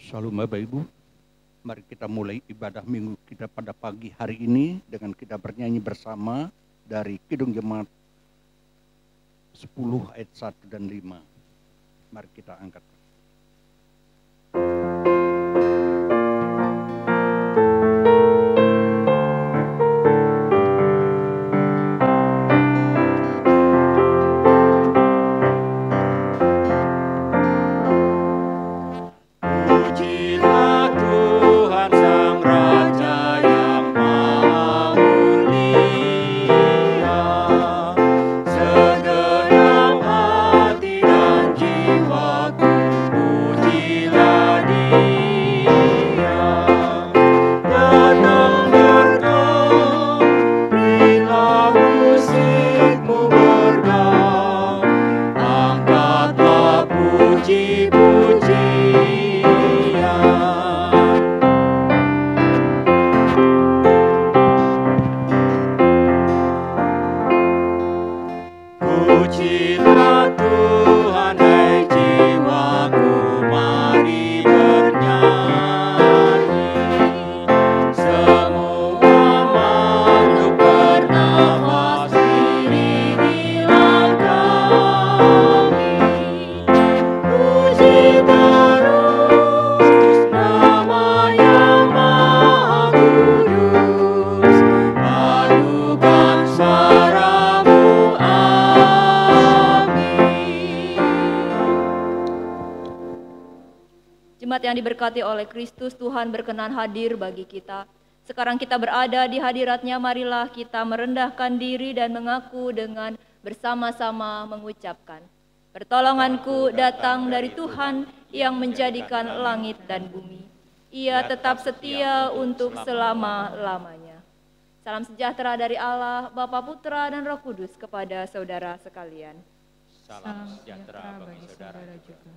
Shalom Bapak Ibu, mari kita mulai ibadah minggu kita pada pagi hari ini dengan kita bernyanyi bersama dari Kidung Jemaat 10 ayat 1 dan 5. Mari kita angkat. Yang diberkati oleh Kristus, Tuhan berkenan hadir bagi kita. Sekarang kita berada di hadirat-Nya, marilah kita merendahkan diri dan mengaku dengan bersama-sama mengucapkan, pertolonganku datang dari Tuhan yang menjadikan langit dan bumi. Ia tetap setia untuk selama-lamanya. Salam sejahtera dari Allah, Bapa, Putra, dan Roh Kudus kepada saudara sekalian. Salam sejahtera bagi saudara juga.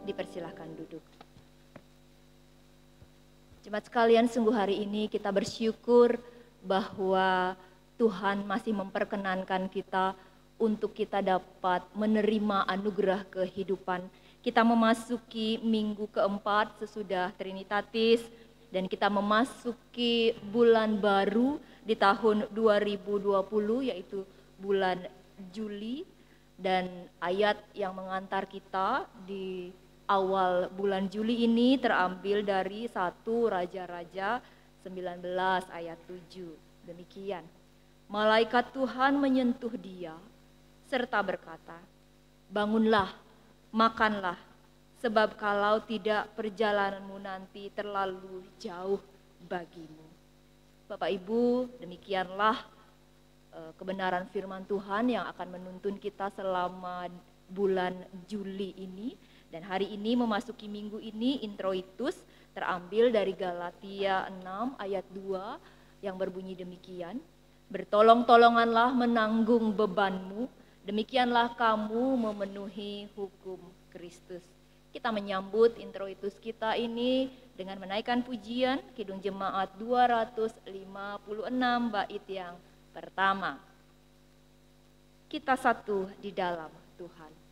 Dipersilahkan duduk. Jemaat sekalian, sungguh hari ini kita bersyukur bahwa Tuhan masih memperkenankan kita untuk kita dapat menerima anugerah kehidupan. Kita memasuki minggu keempat sesudah Trinitatis dan kita memasuki bulan baru di tahun 2020 yaitu bulan Juli, dan ayat yang mengantar kita di awal bulan Juli ini terambil dari 1 Raja-Raja 19 ayat 7. Demikian. Malaikat Tuhan menyentuh dia serta berkata, "Bangunlah, makanlah, sebab kalau tidak perjalananmu nanti terlalu jauh bagimu." Bapak Ibu, demikianlah kebenaran firman Tuhan yang akan menuntun kita selama bulan Juli ini. Dan hari ini memasuki minggu ini, introitus terambil dari Galatia 6 ayat 2 yang berbunyi demikian. "Bertolong-tolonganlah menanggung bebanmu, demikianlah kamu memenuhi hukum Kristus." Kita menyambut introitus kita ini dengan menaikkan pujian Kidung Jemaat 256 bait yang pertama. Kita satu di dalam Tuhan.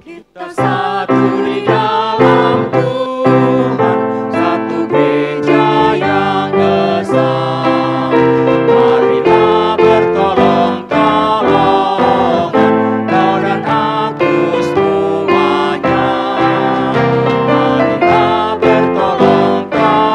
Kita satu di dalam Tuhan, satu gereja yang besar. Marilah bertolong-tolongan, kau dan aku semuanya. Marilah bertolong-tolongan,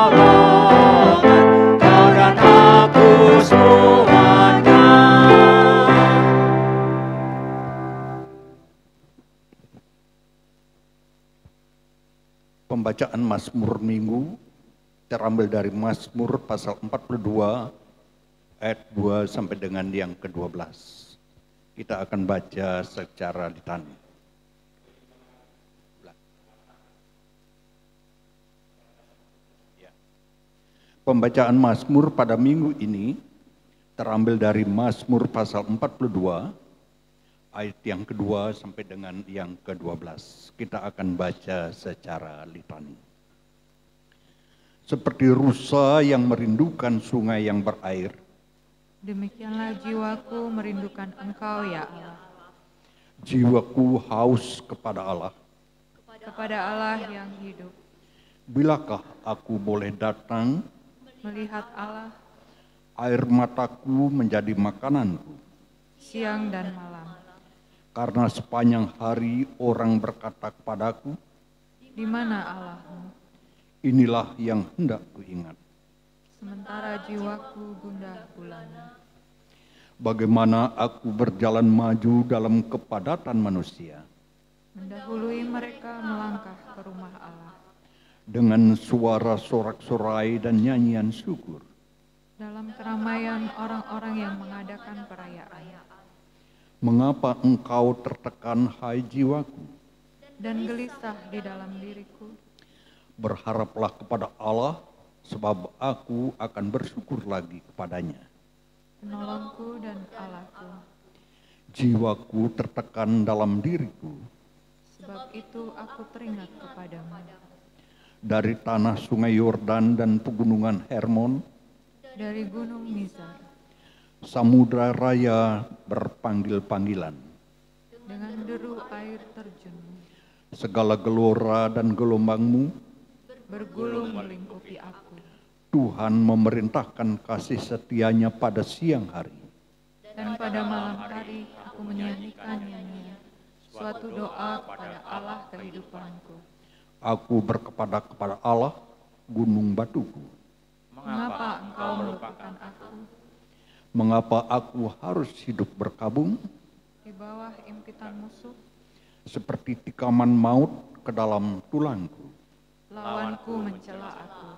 Pembacaan Mazmur Minggu terambil dari Mazmur pasal 42 ayat 2 sampai dengan yang ke-12. Kita akan baca secara litani. Pembacaan Mazmur pada minggu ini terambil dari Mazmur pasal 42 ayat yang kedua sampai dengan yang ke-12. Kita akan baca secara litani. Seperti rusa yang merindukan sungai yang berair, demikianlah jiwaku merindukan Engkau, ya Allah. jiwaku haus kepada Allah. Kepada Allah yang hidup, Bilakah aku boleh datang, melihat Allah air mataku menjadi makananku? siang dan malam. Karena sepanjang hari orang berkata kepadaku, Di mana Allahmu? inilah yang hendak kuingat. Sementara jiwaku gundah gulana. Bagaimana aku berjalan maju dalam kepadatan manusia, Mendahului mereka melangkah ke rumah Allah. dengan suara sorak-sorai dan nyanyian syukur. Dalam keramaian orang-orang yang mengadakan perayaan. Mengapa engkau tertekan, hai jiwaku? Dan gelisah di dalam diriku. Berharaplah kepada Allah, sebab aku akan bersyukur lagi kepadanya. Penolongku dan Allahku. Jiwaku tertekan dalam diriku. Sebab itu aku teringat kepadamu. Dari tanah sungai Yordan dan pegunungan Hermon, Dari gunung Mizar. samudra raya berpanggil-panggilan. Dengan deru air terjun. Segala gelora dan gelombangmu, Bergulung melingkupi aku. Tuhan memerintahkan kasih setianya pada siang hari. Dan pada malam hari aku menyanyikan nyanyian. Suatu doa kepada Allah kehidupanku. Aku berkepada kepada Allah, gunung batuku. Mengapa engkau melupakan aku? Mengapa aku harus hidup berkabung, Di bawah impitan musuh, seperti tikaman maut ke dalam tulangku, lawanku mencela aku.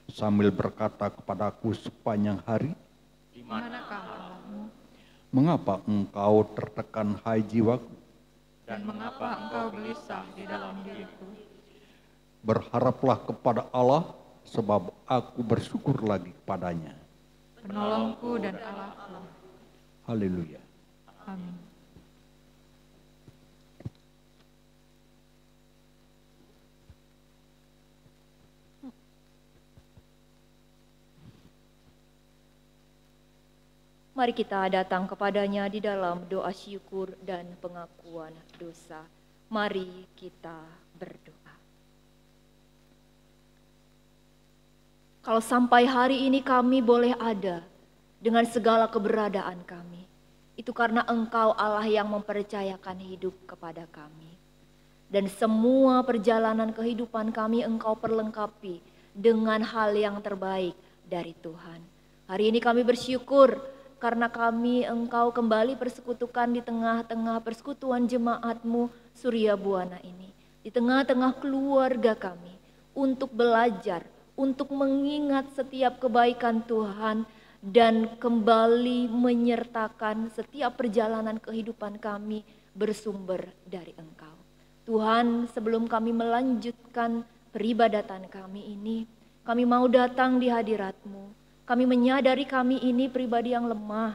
sambil berkata kepadaku sepanjang hari, Di manakah Allahmu? mengapa engkau tertekan, hai jiwaku? Dan mengapa engkau gelisah di dalam diriku? Berharaplah kepada Allah, sebab aku bersyukur lagi kepadanya. Penolongku dan Allahku. Haleluya. Amin. Mari kita datang kepadanya di dalam doa syukur dan pengakuan dosa. Mari kita berdoa. Kalau sampai hari ini kami boleh ada dengan segala keberadaan kami, itu karena Engkau Allah yang mempercayakan hidup kepada kami. Dan semua perjalanan kehidupan kami Engkau perlengkapi dengan hal yang terbaik dari Tuhan. Hari ini kami bersyukur karena kami Engkau kembali persekutukan di tengah-tengah persekutuan jemaat-Mu Surya Buana ini. Di tengah-tengah keluarga kami untuk belajar, untuk mengingat setiap kebaikan Tuhan dan kembali menyertakan setiap perjalanan kehidupan kami bersumber dari Engkau. Tuhan, sebelum kami melanjutkan peribadatan kami ini, kami mau datang di hadirat-Mu. Kami menyadari kami ini pribadi yang lemah,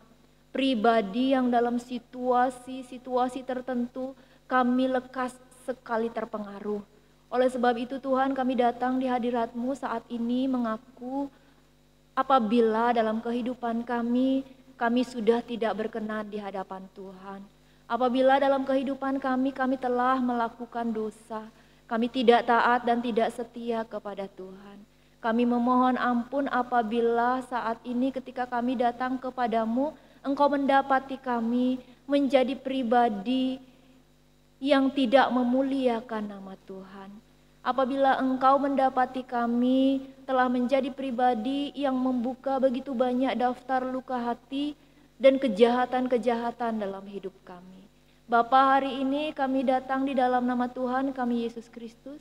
pribadi yang dalam situasi-situasi tertentu kami lekas sekali terpengaruh. Oleh sebab itu Tuhan, kami datang di hadirat-Mu saat ini mengaku apabila dalam kehidupan kami sudah tidak berkenan di hadapan Tuhan. Apabila dalam kehidupan kami telah melakukan dosa, kami tidak taat dan tidak setia kepada Tuhan. Kami memohon ampun apabila saat ini ketika kami datang kepadamu, Engkau mendapati kami menjadi pribadi yang tidak memuliakan nama Tuhan. Apabila Engkau mendapati kami telah menjadi pribadi yang membuka begitu banyak daftar luka hati dan kejahatan-kejahatan dalam hidup kami. Bapa, hari ini kami datang di dalam nama Tuhan kami Yesus Kristus.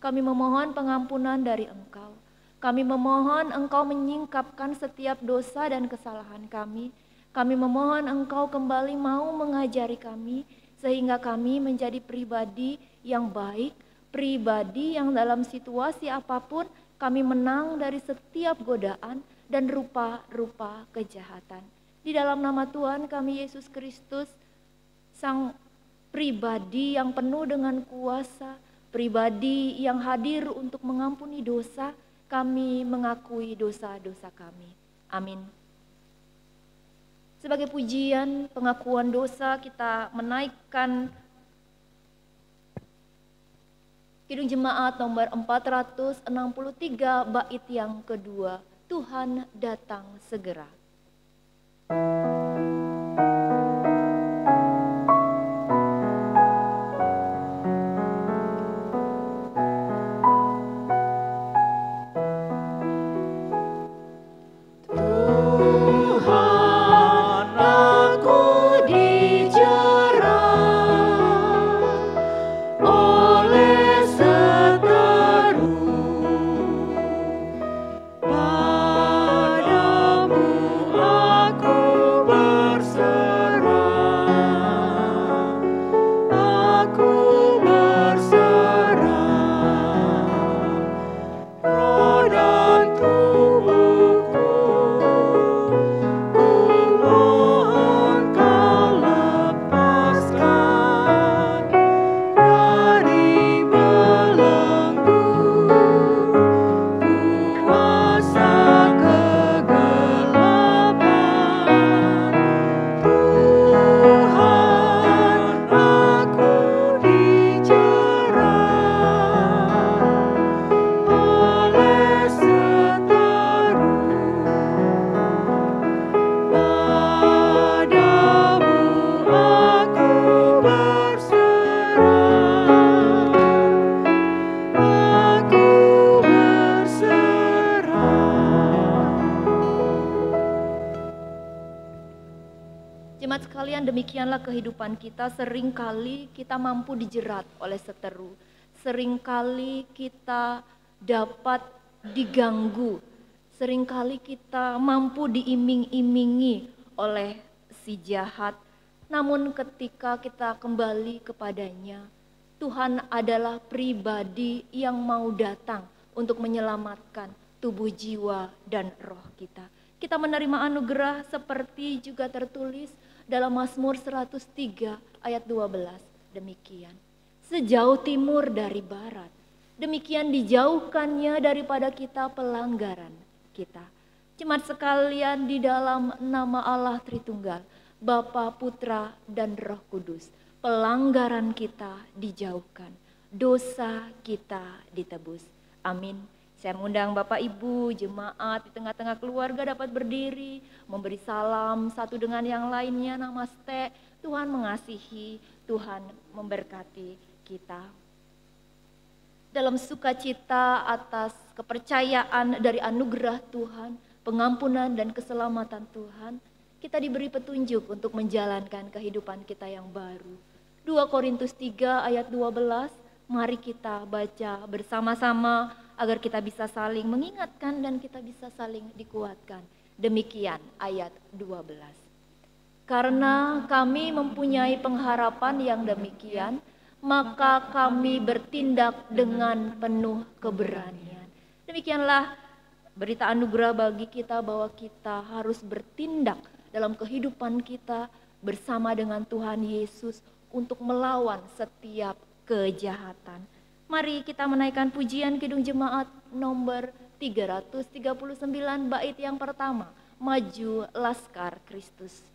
Kami memohon pengampunan dari Engkau. Kami memohon Engkau menyingkapkan setiap dosa dan kesalahan kami. Kami memohon Engkau kembali mau mengajari kami, sehingga kami menjadi pribadi yang baik, pribadi yang dalam situasi apapun kami menang dari setiap godaan dan rupa-rupa kejahatan. Di dalam nama Tuhan kami Yesus Kristus, Sang pribadi yang penuh dengan kuasa, pribadi yang hadir untuk mengampuni dosa, kami mengakui dosa-dosa kami. Amin. Sebagai pujian pengakuan dosa, kita menaikkan Kidung Jemaat nomor 463 bait yang kedua, Tuhan datang segera. Jemaat sekalian, demikianlah kehidupan kita. Seringkali kita mampu dijerat oleh seteru. Seringkali kita dapat diganggu. Seringkali kita mampu diiming-imingi oleh si jahat. Namun ketika kita kembali kepadanya, Tuhan adalah pribadi yang mau datang untuk menyelamatkan tubuh, jiwa, dan roh kita. Kita menerima anugerah seperti juga tertulis dalam Mazmur 103 ayat 12. Demikian, sejauh timur dari barat, demikian dijauhkannya daripada kita pelanggaran kita. Jemaat sekalian, di dalam nama Allah Tritunggal, Bapa, Putra, dan Roh Kudus, pelanggaran kita dijauhkan, dosa kita ditebus. Amin. Saya mengundang Bapak Ibu, jemaat di tengah-tengah keluarga dapat berdiri, memberi salam satu dengan yang lainnya. Namaste, Tuhan mengasihi, Tuhan memberkati kita. Dalam sukacita atas kepercayaan dari anugerah Tuhan, pengampunan dan keselamatan Tuhan, kita diberi petunjuk untuk menjalankan kehidupan kita yang baru. 2 Korintus 3 ayat 12, mari kita baca bersama-sama agar kita bisa saling mengingatkan dan kita bisa saling dikuatkan. Demikian ayat 12. Karena kami mempunyai pengharapan yang demikian, maka kami bertindak dengan penuh keberanian. Demikianlah berita anugerah bagi kita bahwa kita harus bertindak dalam kehidupan kita bersama dengan Tuhan Yesus untuk melawan setiap kejahatan. Mari kita menaikkan pujian Kidung Jemaat nomor 339 bait yang pertama, Maju Laskar Kristus.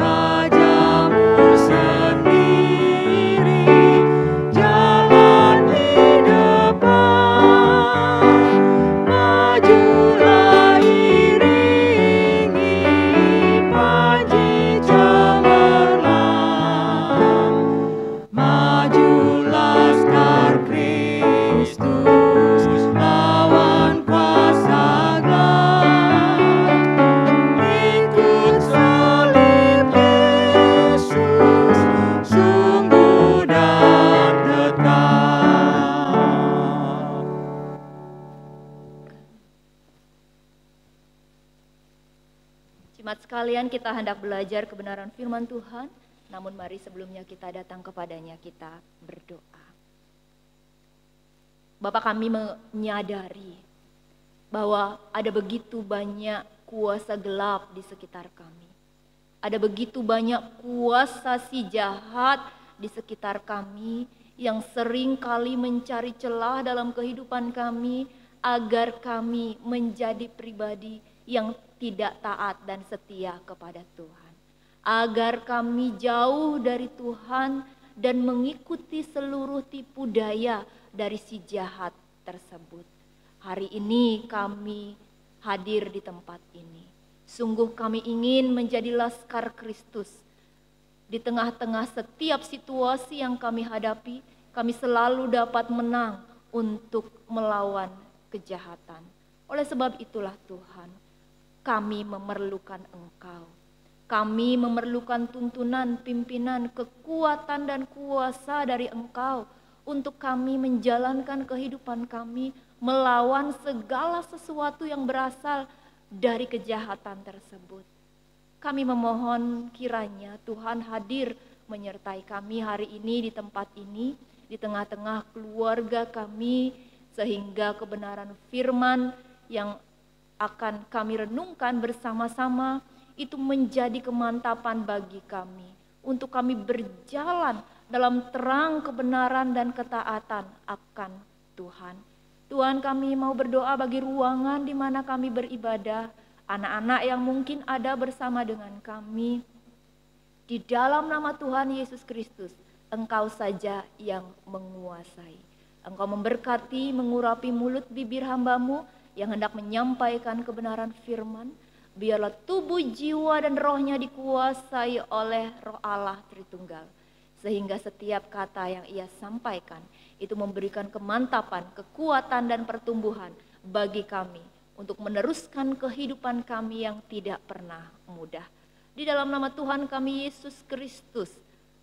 Rajamu Jemaat sekalian, kita hendak belajar kebenaran firman Tuhan, namun mari sebelumnya kita datang kepadanya, kita berdoa. Bapa, kami menyadari bahwa ada begitu banyak kuasa gelap di sekitar kami. Ada begitu banyak kuasa si jahat di sekitar kami yang sering kali mencari celah dalam kehidupan kami agar kami menjadi pribadi yang tidak taat dan setia kepada Tuhan. Agar kami jauh dari Tuhan dan mengikuti seluruh tipu daya dari si jahat tersebut. Hari ini kami hadir di tempat ini. Sungguh kami ingin menjadi laskar Kristus. Di tengah-tengah setiap situasi yang kami hadapi, kami selalu dapat menang untuk melawan kejahatan. Oleh sebab itulah Tuhan, kami memerlukan Engkau. Kami memerlukan tuntunan, pimpinan, kekuatan dan kuasa dari Engkau untuk kami menjalankan kehidupan kami melawan segala sesuatu yang berasal dari kejahatan tersebut. Kami memohon kiranya Tuhan hadir menyertai kami hari ini di tempat ini, di tengah-tengah keluarga kami, sehingga kebenaran firman yang akan kami renungkan bersama-sama itu menjadi kemantapan bagi kami untuk kami berjalan dalam terang kebenaran dan ketaatan akan Tuhan. Tuhan, kami mau berdoa bagi ruangan di mana kami beribadah, anak-anak yang mungkin ada bersama dengan kami. Di dalam nama Tuhan Yesus Kristus, Engkau saja yang menguasai. Engkau memberkati, mengurapi mulut bibir hamba-Mu yang hendak menyampaikan kebenaran firman. Biarlah tubuh, jiwa, dan rohnya dikuasai oleh Roh Allah Tritunggal. Sehingga setiap kata yang ia sampaikan itu memberikan kemantapan, kekuatan, dan pertumbuhan bagi kami untuk meneruskan kehidupan kami yang tidak pernah mudah. Di dalam nama Tuhan kami Yesus Kristus,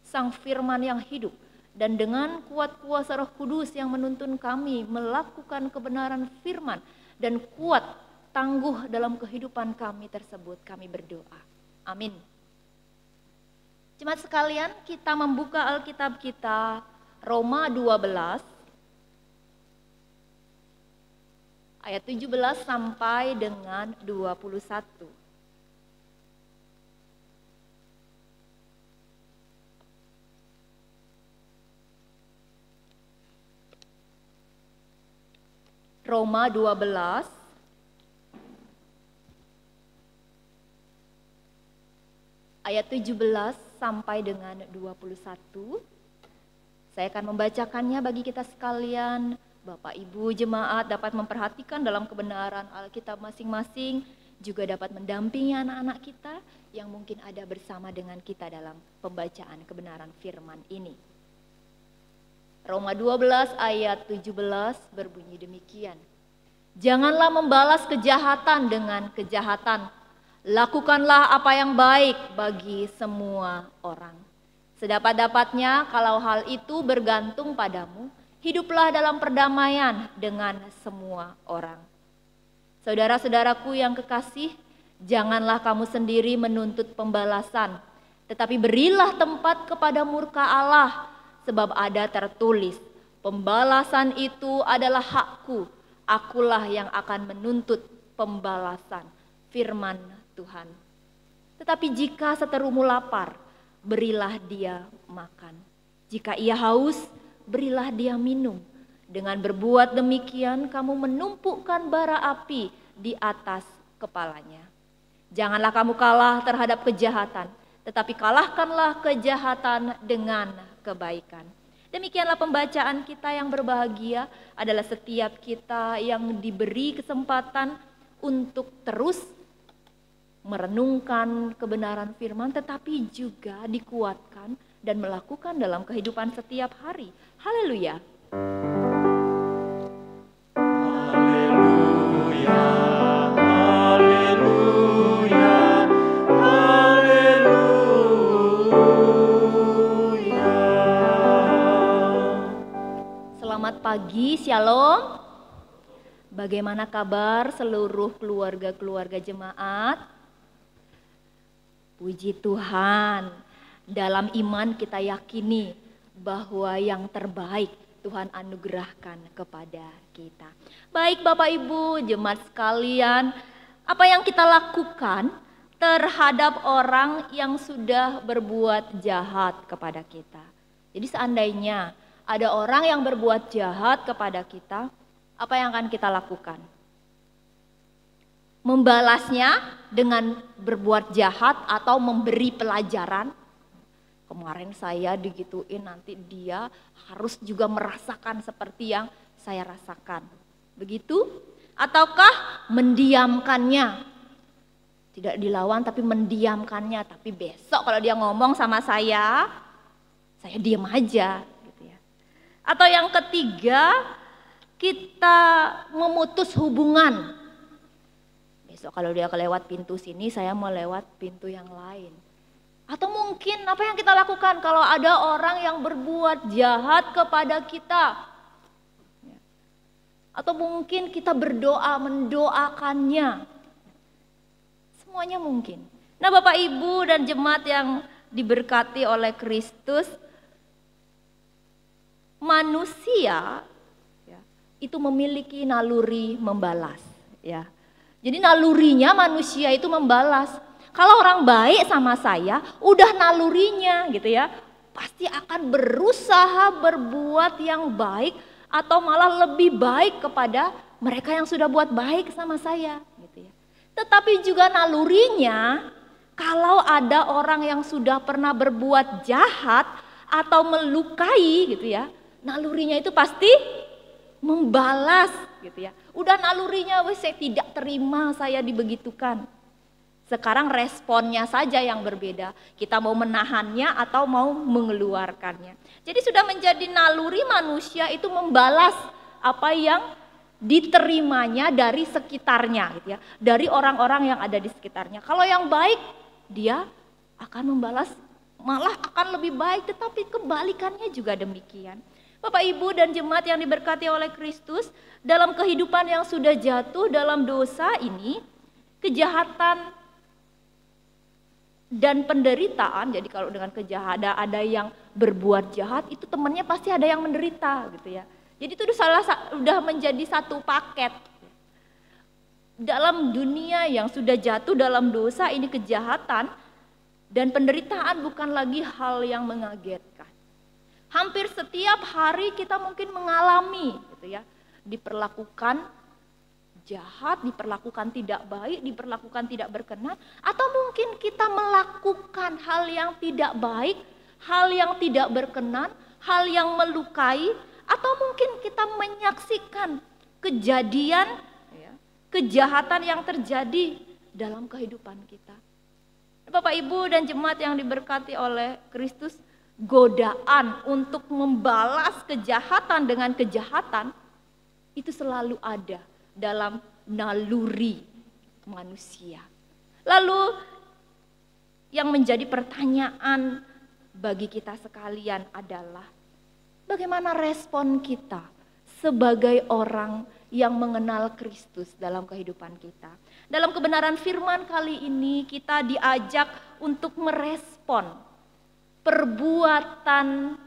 Sang Firman yang hidup, dan dengan kuat kuasa Roh Kudus yang menuntun kami melakukan kebenaran firman dan kuat tangguh dalam kehidupan kami tersebut, kami berdoa. Amin. Jemaat sekalian, kita membuka Alkitab kita Roma 12 ayat 17 sampai dengan 21. Roma 12 ayat 17 sampai dengan 21. Saya akan membacakannya bagi kita sekalian. Bapak Ibu jemaat dapat memperhatikan dalam kebenaran Alkitab masing-masing, juga dapat mendampingi anak-anak kita yang mungkin ada bersama dengan kita dalam pembacaan kebenaran firman ini. Roma 12 ayat 17 berbunyi demikian. Janganlah membalas kejahatan dengan kejahatan. Lakukanlah apa yang baik bagi semua orang. Sedapat-dapatnya kalau hal itu bergantung padamu, hiduplah dalam perdamaian dengan semua orang. Saudara-saudaraku yang kekasih, janganlah kamu sendiri menuntut pembalasan, tetapi berilah tempat kepada murka Allah, sebab ada tertulis, pembalasan itu adalah hakku, akulah yang akan menuntut pembalasan. Firman Tuhan. Tetapi jika seterumu lapar, berilah dia makan. Jika ia haus, berilah dia minum. Dengan berbuat demikian, kamu menumpukkan bara api di atas kepalanya. Janganlah kamu kalah terhadap kejahatan, tetapi kalahkanlah kejahatan dengan kebaikan. Demikianlah pembacaan kita yang berbahagia adalah setiap kita yang diberi kesempatan untuk terus merenungkan kebenaran firman, tetapi juga dikuatkan dan melakukan dalam kehidupan setiap hari. Haleluya. Haleluya, haleluya, haleluya. Selamat pagi, shalom. Bagaimana kabar seluruh keluarga-keluarga jemaat? Puji Tuhan, dalam iman kita yakini bahwa yang terbaik Tuhan anugerahkan kepada kita. Baik Bapak Ibu, jemaat sekalian, apa yang kita lakukan terhadap orang yang sudah berbuat jahat kepada kita. Jadi seandainya ada orang yang berbuat jahat kepada kita, apa yang akan kita lakukan? Membalasnya dengan berbuat jahat atau memberi pelajaran. Kemarin saya digituin, nanti dia harus juga merasakan seperti yang saya rasakan. Begitu? Ataukah mendiamkannya? Tidak dilawan tapi mendiamkannya. Tapi besok kalau dia ngomong sama saya diam aja. Gitu ya. Atau yang ketiga, kita memutus hubungan. Besok kalau dia kelewat pintu sini, saya mau lewat pintu yang lain. Atau mungkin apa yang kita lakukan kalau ada orang yang berbuat jahat kepada kita. Atau mungkin kita berdoa, mendoakannya. Semuanya mungkin. Nah Bapak Ibu dan jemaat yang diberkati oleh Kristus, manusia itu memiliki naluri membalas. Ya. Jadi nalurinya manusia itu membalas. Kalau orang baik sama saya, udah nalurinya gitu ya. Pasti akan berusaha berbuat yang baik atau malah lebih baik kepada mereka yang sudah buat baik sama saya gitu ya. Tetapi juga nalurinya, kalau ada orang yang sudah pernah berbuat jahat atau melukai gitu ya, nalurinya itu pasti membalas gitu ya. Udah nalurinya, saya tidak terima saya dibegitukan. Sekarang responnya saja yang berbeda. Kita mau menahannya atau mau mengeluarkannya. Jadi sudah menjadi naluri manusia itu membalas apa yang diterimanya dari sekitarnya gitu ya. Dari orang-orang yang ada di sekitarnya. Kalau yang baik dia akan membalas malah akan lebih baik, tetapi kebalikannya juga demikian. Bapak Ibu dan jemaat yang diberkati oleh Kristus, dalam kehidupan yang sudah jatuh dalam dosa ini, kejahatan dan penderitaan. Jadi kalau dengan kejahatan ada yang berbuat jahat, itu temannya pasti ada yang menderita gitu ya. Jadi itu sudah menjadi satu paket. Dalam dunia yang sudah jatuh dalam dosa ini, kejahatan dan penderitaan bukan lagi hal yang mengagetkan. Hampir setiap hari kita mungkin mengalami gitu ya, diperlakukan jahat, diperlakukan tidak baik, diperlakukan tidak berkenan, atau mungkin kita melakukan hal yang tidak baik, hal yang tidak berkenan, hal yang melukai, atau mungkin kita menyaksikan kejadian ya, kejahatan yang terjadi dalam kehidupan kita. Bapak Ibu dan jemaat yang diberkati oleh Kristus, godaan untuk membalas kejahatan dengan kejahatan itu selalu ada dalam naluri manusia. Lalu yang menjadi pertanyaan bagi kita sekalian adalah bagaimana respon kita sebagai orang yang mengenal Kristus dalam kehidupan kita. Dalam kebenaran firman kali ini kita diajak untuk merespon perbuatan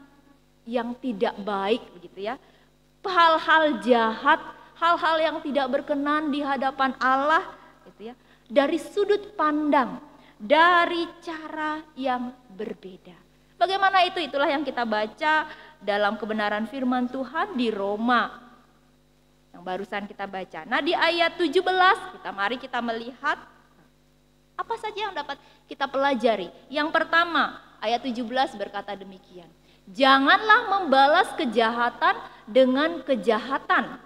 yang tidak baik begitu ya. Hal-hal jahat, hal-hal yang tidak berkenan di hadapan Allah gitu ya. Dari sudut pandang, dari cara yang berbeda. Bagaimana itu? Itulah yang kita baca dalam kebenaran firman Tuhan di Roma yang barusan kita baca. Nah, di ayat 17 mari kita melihat apa saja yang dapat kita pelajari. Yang pertama, ayat 17 berkata demikian. Janganlah membalas kejahatan dengan kejahatan.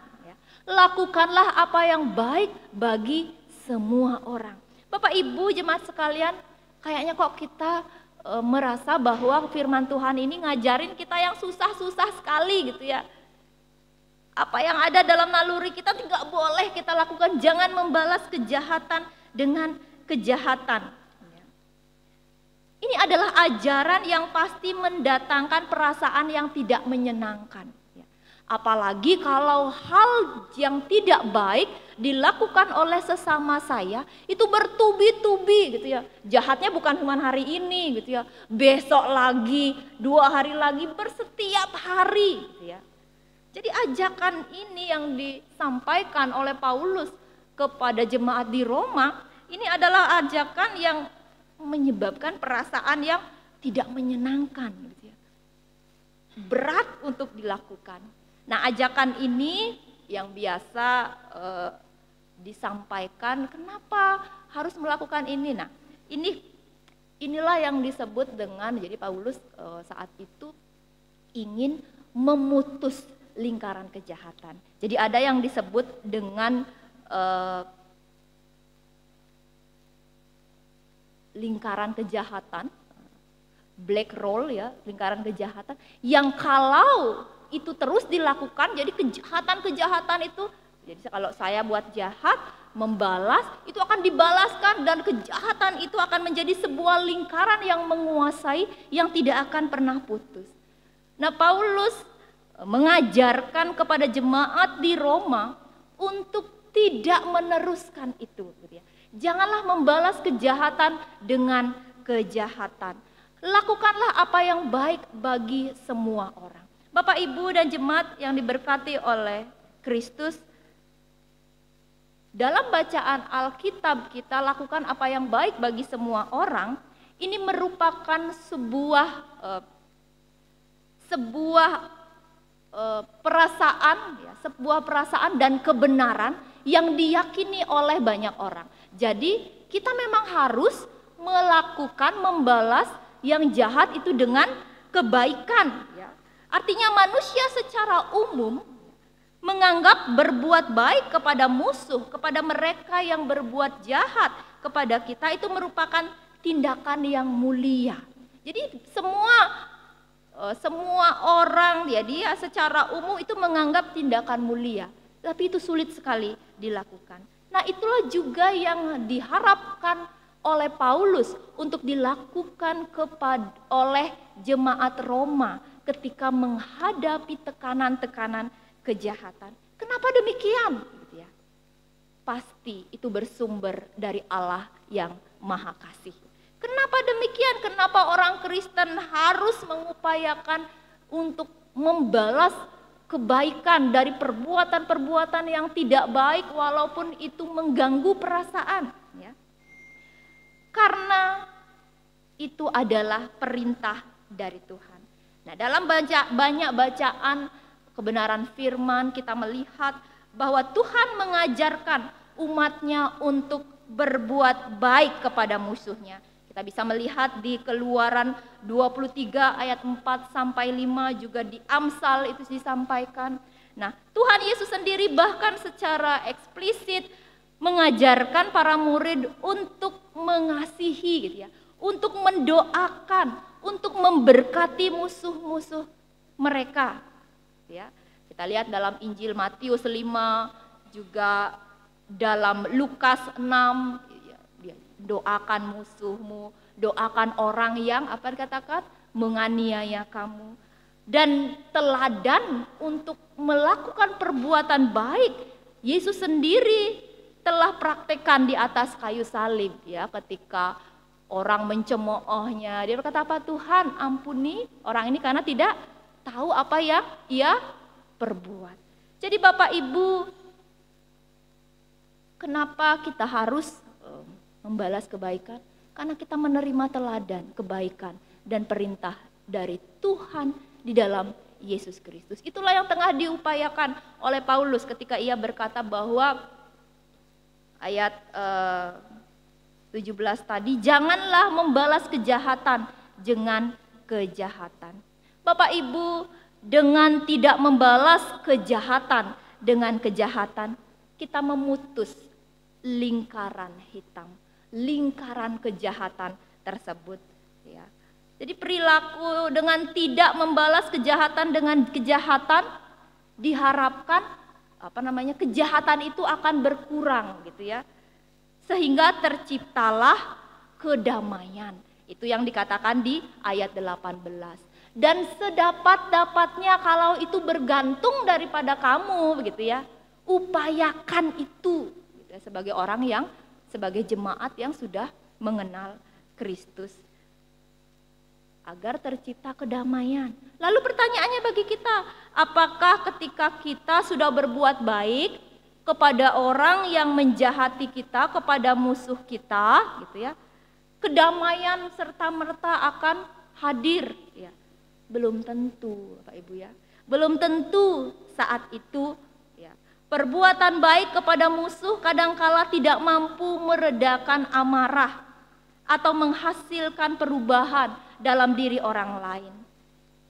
Lakukanlah apa yang baik bagi semua orang. Bapak Ibu jemaat sekalian, kayaknya kok kita merasa bahwa firman Tuhan ini ngajarin kita yang susah-susah sekali gitu ya. Apa yang ada dalam naluri kita tidak boleh kita lakukan. Jangan membalas kejahatan dengan kejahatan. Ini adalah ajaran yang pasti mendatangkan perasaan yang tidak menyenangkan. Apalagi kalau hal yang tidak baik dilakukan oleh sesama saya itu bertubi-tubi gitu ya. Jahatnya bukan cuma hari ini gitu ya. Besok lagi, 2 hari lagi, bersetiap hari gitu ya. Jadi ajakan ini yang disampaikan oleh Paulus kepada jemaat di Roma, ini adalah ajakan yang menyebabkan perasaan yang tidak menyenangkan gitu ya. Berat untuk dilakukan. Nah, ajakan ini yang biasa disampaikan, kenapa harus melakukan ini? Nah, inilah yang disebut dengan, jadi Paulus saat itu ingin memutus lingkaran kejahatan. Jadi ada yang disebut dengan lingkaran kejahatan, black roll ya, lingkaran kejahatan, yang kalau itu terus dilakukan, jadi kejahatan-kejahatan itu, jadi kalau saya buat jahat, membalas, itu akan dibalaskan, dan kejahatan itu akan menjadi sebuah lingkaran yang menguasai, yang tidak akan pernah putus. Nah, Paulus mengajarkan kepada jemaat di Roma untuk tidak meneruskan itu. Janganlah membalas kejahatan dengan kejahatan. Lakukanlah apa yang baik bagi semua orang. Bapak, Ibu, dan jemaat yang diberkati oleh Kristus, dalam bacaan Alkitab kita, lakukan apa yang baik bagi semua orang, ini merupakan sebuah perasaan dan kebenaran yang diyakini oleh banyak orang. Jadi kita memang harus melakukan, membalas yang jahat itu dengan kebaikan. Artinya manusia secara umum menganggap berbuat baik kepada musuh, kepada mereka yang berbuat jahat kepada kita, itu merupakan tindakan yang mulia. Jadi semua orang dia secara umum itu menganggap tindakan mulia, tapi itu sulit sekali dilakukan. Nah, itulah juga yang diharapkan oleh Paulus untuk dilakukan oleh jemaat Roma ketika menghadapi tekanan-tekanan kejahatan. Kenapa demikian? Pasti itu bersumber dari Allah yang Maha Kasih. Kenapa demikian? Kenapa orang Kristen harus mengupayakan untuk membalas kebaikan dari perbuatan-perbuatan yang tidak baik walaupun itu mengganggu perasaan? Karena itu adalah perintah dari Tuhan. Nah, dalam banyak bacaan kebenaran firman kita melihat bahwa Tuhan mengajarkan umatnya untuk berbuat baik kepada musuhnya. Kita bisa melihat di Keluaran 23 ayat 4 sampai 5, juga di Amsal itu disampaikan. Nah, Tuhan Yesus sendiri bahkan secara eksplisit mengajarkan para murid untuk mengasihi untuk mendoakan, untuk memberkati musuh-musuh mereka. Kita lihat dalam Injil Matius 5, juga dalam Lukas 6, doakan musuhmu, doakan orang yang dikatakan menganiaya kamu. Dan teladan untuk melakukan perbuatan baik, Yesus sendiri telah praktekkan di atas kayu salib ketika orang mencemoohnya. Dia berkata apa? Tuhan, ampuni orang ini karena tidak tahu apa yang ia perbuat. Jadi Bapak Ibu, kenapa kita harus membalas kebaikan? Karena kita menerima teladan kebaikan dan perintah dari Tuhan di dalam Yesus Kristus. Itulah yang tengah diupayakan oleh Paulus ketika ia berkata bahwa ayat 17 tadi, janganlah membalas kejahatan dengan kejahatan. Bapak Ibu, dengan tidak membalas kejahatan dengan kejahatan, kita memutus lingkaran hitam, lingkaran kejahatan tersebut. Jadi perilaku dengan tidak membalas kejahatan dengan kejahatan diharapkan kejahatan itu akan berkurang sehingga terciptalah kedamaian. Itu yang dikatakan di ayat 18. Dan sedapat-dapatnya kalau itu bergantung daripada kamu begitu ya, upayakan itu gitu ya, sebagai orang yang, sebagai jemaat yang sudah mengenal Kristus, agar tercipta kedamaian. Lalu pertanyaannya bagi kita, apakah ketika kita sudah berbuat baik kepada orang yang menjahati kita, kepada musuh kita gitu ya, kedamaian serta-merta akan hadir ya? Belum tentu, Bapak Ibu ya. Belum tentu saat itu ya. Perbuatan baik kepada musuh kadangkala tidak mampu meredakan amarah atau menghasilkan perubahan dalam diri orang lain.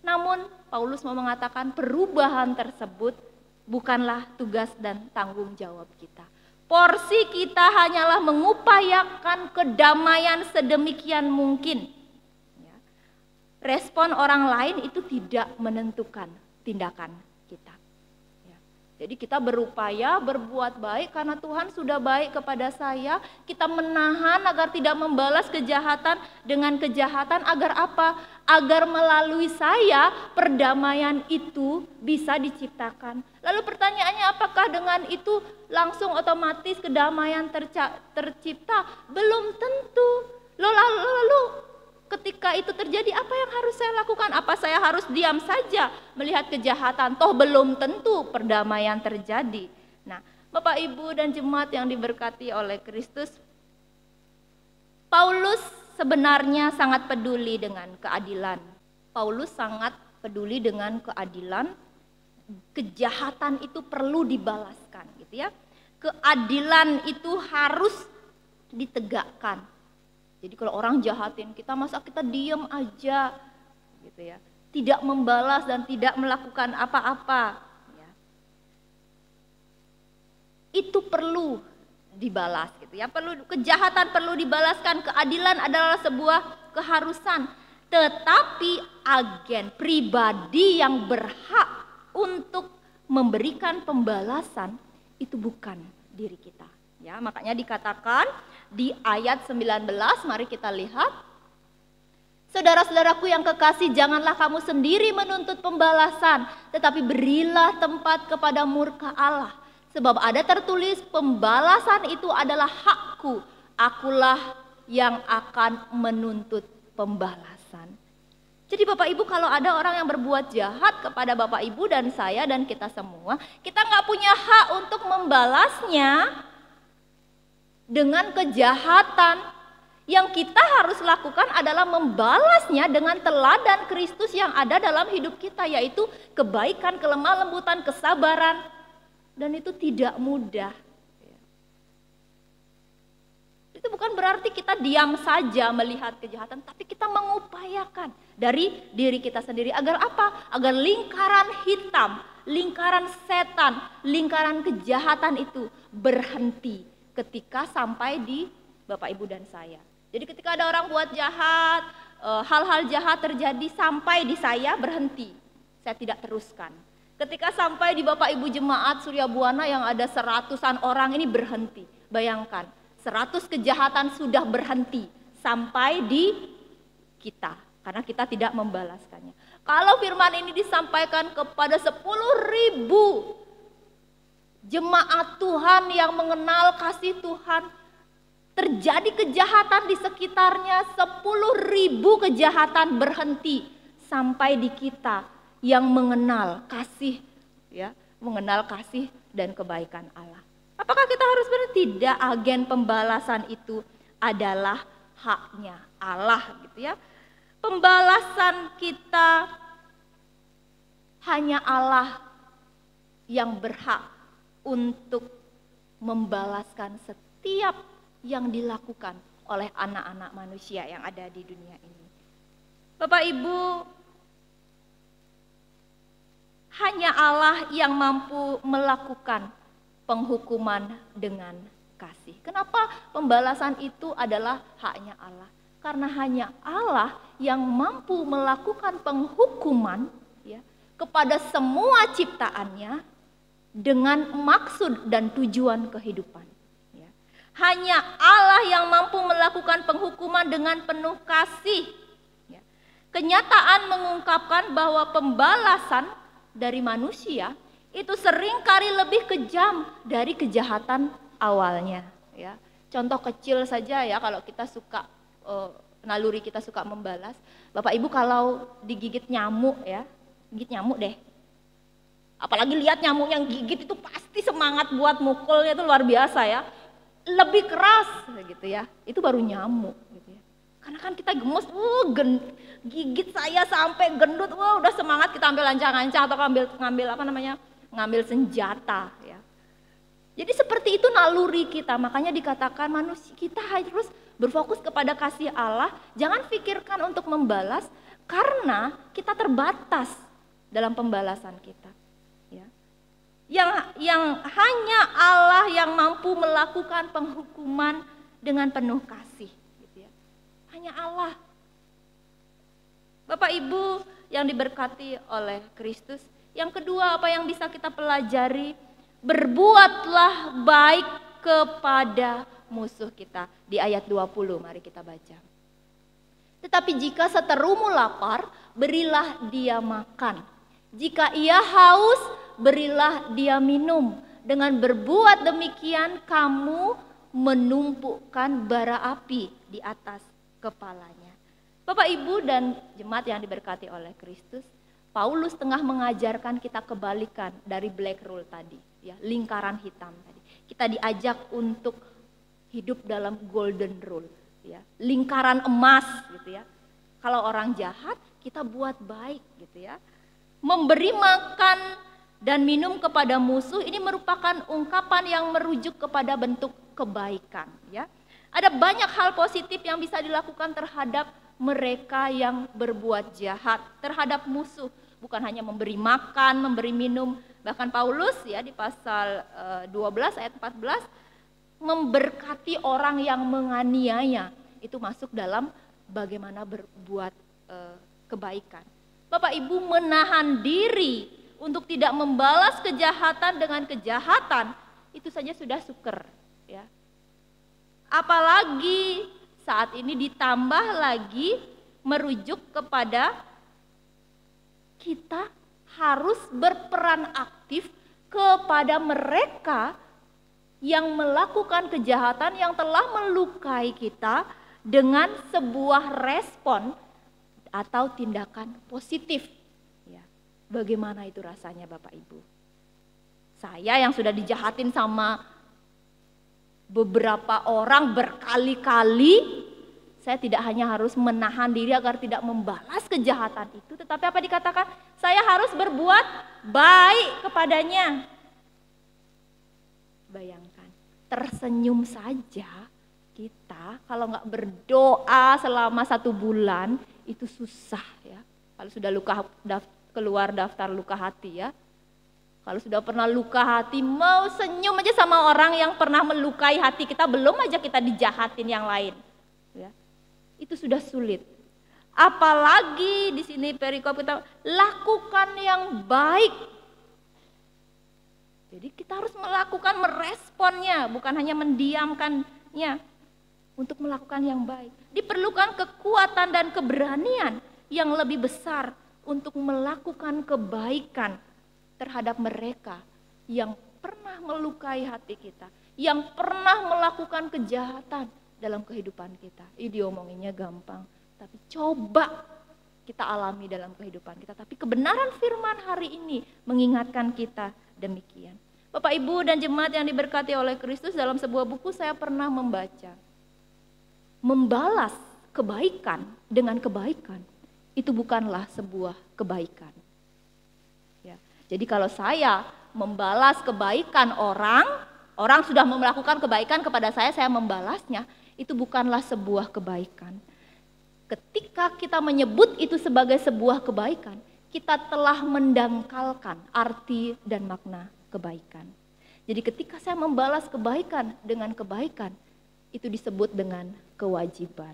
Namun Paulus mau mengatakan perubahan tersebut bukanlah tugas dan tanggung jawab kita. Porsi kita hanyalah mengupayakan kedamaian sedemikian mungkin. Respon orang lain itu tidak menentukan tindakan kita. Ya. Jadi kita berupaya berbuat baik karena Tuhan sudah baik kepada saya. Kita menahan agar tidak membalas kejahatan dengan kejahatan, agar apa? Agar melalui saya perdamaian itu bisa diciptakan. Lalu pertanyaannya, apakah dengan itu langsung otomatis kedamaian tercipta? Belum tentu. Lalu ketika itu terjadi, apa yang harus saya lakukan? Apa saya harus diam saja melihat kejahatan? Toh belum tentu perdamaian terjadi. Nah, Bapak Ibu dan jemaat yang diberkati oleh Kristus, Paulus sebenarnya sangat peduli dengan keadilan. Paulus sangat peduli dengan keadilan. Kejahatan itu perlu dibalaskan, gitu ya. Keadilan itu harus ditegakkan. Jadi kalau orang jahatin kita, masa kita diam aja gitu ya, tidak membalas dan tidak melakukan apa-apa ya. Itu perlu dibalas gitu ya. Kejahatan perlu dibalaskan, keadilan adalah sebuah keharusan. Tetapi agen pribadi yang berhak untuk memberikan pembalasan itu bukan diri kita. Ya, makanya dikatakan di ayat 19, mari kita lihat. Saudara-saudaraku yang kekasih, janganlah kamu sendiri menuntut pembalasan, tetapi berilah tempat kepada murka Allah. Sebab ada tertulis, pembalasan itu adalah hakku, akulah yang akan menuntut pembalasan. Jadi Bapak Ibu, kalau ada orang yang berbuat jahat kepada Bapak Ibu dan saya dan kita semua, kita nggak punya hak untuk membalasnya dengan kejahatan. Yang kita harus lakukan adalah membalasnya dengan teladan Kristus yang ada dalam hidup kita, yaitu kebaikan, kelemah lembutan, kesabaran. Dan itu tidak mudah. Itu bukan berarti kita diam saja melihat kejahatan, tapi kita mengupayakan dari diri kita sendiri. Agar apa? Agar lingkaran hitam, lingkaran setan, lingkaran kejahatan itu berhenti ketika sampai di Bapak Ibu dan saya. Jadi ketika ada orang buat jahat, hal-hal jahat terjadi sampai di saya, berhenti. Saya tidak teruskan. Ketika sampai di Bapak Ibu jemaat Surya Buana yang ada 100-an orang ini, berhenti. Bayangkan, 100 kejahatan sudah berhenti sampai di kita. Karena kita tidak membalaskannya. Kalau firman ini disampaikan kepada 10.000 jemaat Tuhan yang mengenal kasih Tuhan, terjadi kejahatan di sekitarnya, 10.000 kejahatan berhenti sampai di kita yang mengenal kasih, ya, mengenal kasih dan kebaikan Allah. Apakah kita harus berhenti? Tidak, agen pembalasan itu adalah haknya Allah, gitu ya. Pembalasan kita hanya Allah yang berhak untuk membalaskan setiap yang dilakukan oleh anak-anak manusia yang ada di dunia ini. Bapak Ibu, hanya Allah yang mampu melakukan penghukuman dengan kasih. Kenapa pembalasan itu adalah haknya Allah? Karena hanya Allah yang mampu melakukan penghukuman, ya, kepada semua ciptaannya dengan maksud dan tujuan kehidupan. Hanya Allah yang mampu melakukan penghukuman dengan penuh kasih. Kenyataan mengungkapkan bahwa pembalasan dari manusia itu seringkali lebih kejam dari kejahatan awalnya. Ya. Contoh kecil saja ya, kalau kita suka naluri kita suka membalas. Bapak Ibu kalau digigit nyamuk ya, gigit nyamuk deh. Apalagi lihat nyamuk yang gigit itu pasti semangat buat mukulnya itu luar biasa ya. Lebih keras gitu ya. Itu baru nyamuk gitu ya. Karena kan kita gemes, gigit saya sampai gendut, udah semangat kita ambil ancang-ancang atau ngambil senjata ya. Jadi seperti itu naluri kita, makanya dikatakan manusia kita harus berfokus kepada kasih Allah, jangan pikirkan untuk membalas karena kita terbatas dalam pembalasan kita. Ya. Yang hanya Allah yang mampu melakukan penghukuman dengan penuh kasih. Gitu ya. Hanya Allah. Bapak Ibu yang diberkati oleh Kristus, yang kedua apa yang bisa kita pelajari? Berbuatlah baik kepada musuh kita. Di ayat 20 mari kita baca. Tetapi jika seterumu lapar, berilah dia makan. Jika ia haus, berilah dia minum. Dengan berbuat demikian kamu menumpukan bara api di atas kepalanya. Bapak Ibu dan jemaat yang diberkati oleh Kristus, Paulus tengah mengajarkan kita kebalikan dari black rule tadi, ya, lingkaran hitam tadi. Kita diajak untuk hidup dalam golden rule, ya, lingkaran emas gitu ya. Kalau orang jahat, kita buat baik gitu ya. Memberi makan dan minum kepada musuh ini merupakan ungkapan yang merujuk kepada bentuk kebaikan, ya. Ada banyak hal positif yang bisa dilakukan terhadap mereka yang berbuat jahat, terhadap musuh. Bukan hanya memberi makan, memberi minum. Bahkan Paulus ya di pasal 12 ayat 14 memberkati orang yang menganiaya. Itu masuk dalam bagaimana berbuat kebaikan. Bapak Ibu menahan diri untuk tidak membalas kejahatan dengan kejahatan, itu saja sudah syukur. Ya. Apalagi saat ini ditambah lagi merujuk kepada kita harus berperan aktif kepada mereka yang melakukan kejahatan yang telah melukai kita dengan sebuah respon atau tindakan positif. Ya. Bagaimana itu rasanya Bapak Ibu? Saya yang sudah dijahatin sama beberapa orang berkali-kali, saya tidak hanya harus menahan diri agar tidak membalas kejahatan itu, tetapi apa dikatakan? Saya harus berbuat baik kepadanya. Bayangkan, tersenyum saja kita kalau nggak berdoa selama 1 bulan itu susah ya. Kalau sudah keluar daftar luka hati ya. Kalau sudah pernah luka hati, mau senyum aja sama orang yang pernah melukai hati kita, belum aja kita dijahatin yang lain. Ya. Itu sudah sulit. Apalagi di sini perikop kita lakukan yang baik. Jadi kita harus melakukan, meresponnya, bukan hanya mendiamkannya. Untuk melakukan yang baik. Diperlukan kekuatan dan keberanian yang lebih besar untuk melakukan kebaikan terhadap mereka yang pernah melukai hati kita, yang pernah melakukan kejahatan dalam kehidupan kita. Ini diomonginnya gampang, tapi coba kita alami dalam kehidupan kita. Tapi kebenaran firman hari ini mengingatkan kita demikian. Bapak Ibu dan jemaat yang diberkati oleh Kristus, dalam sebuah buku saya pernah membaca, membalas kebaikan dengan kebaikan itu bukanlah sebuah kebaikan. Ya. Jadi kalau saya membalas kebaikan orang sudah melakukan kebaikan kepada saya membalasnya, itu bukanlah sebuah kebaikan. Ketika kita menyebut itu sebagai sebuah kebaikan, kita telah mendangkalkan arti dan makna kebaikan. Jadi ketika saya membalas kebaikan dengan kebaikan, itu disebut dengan kewajiban.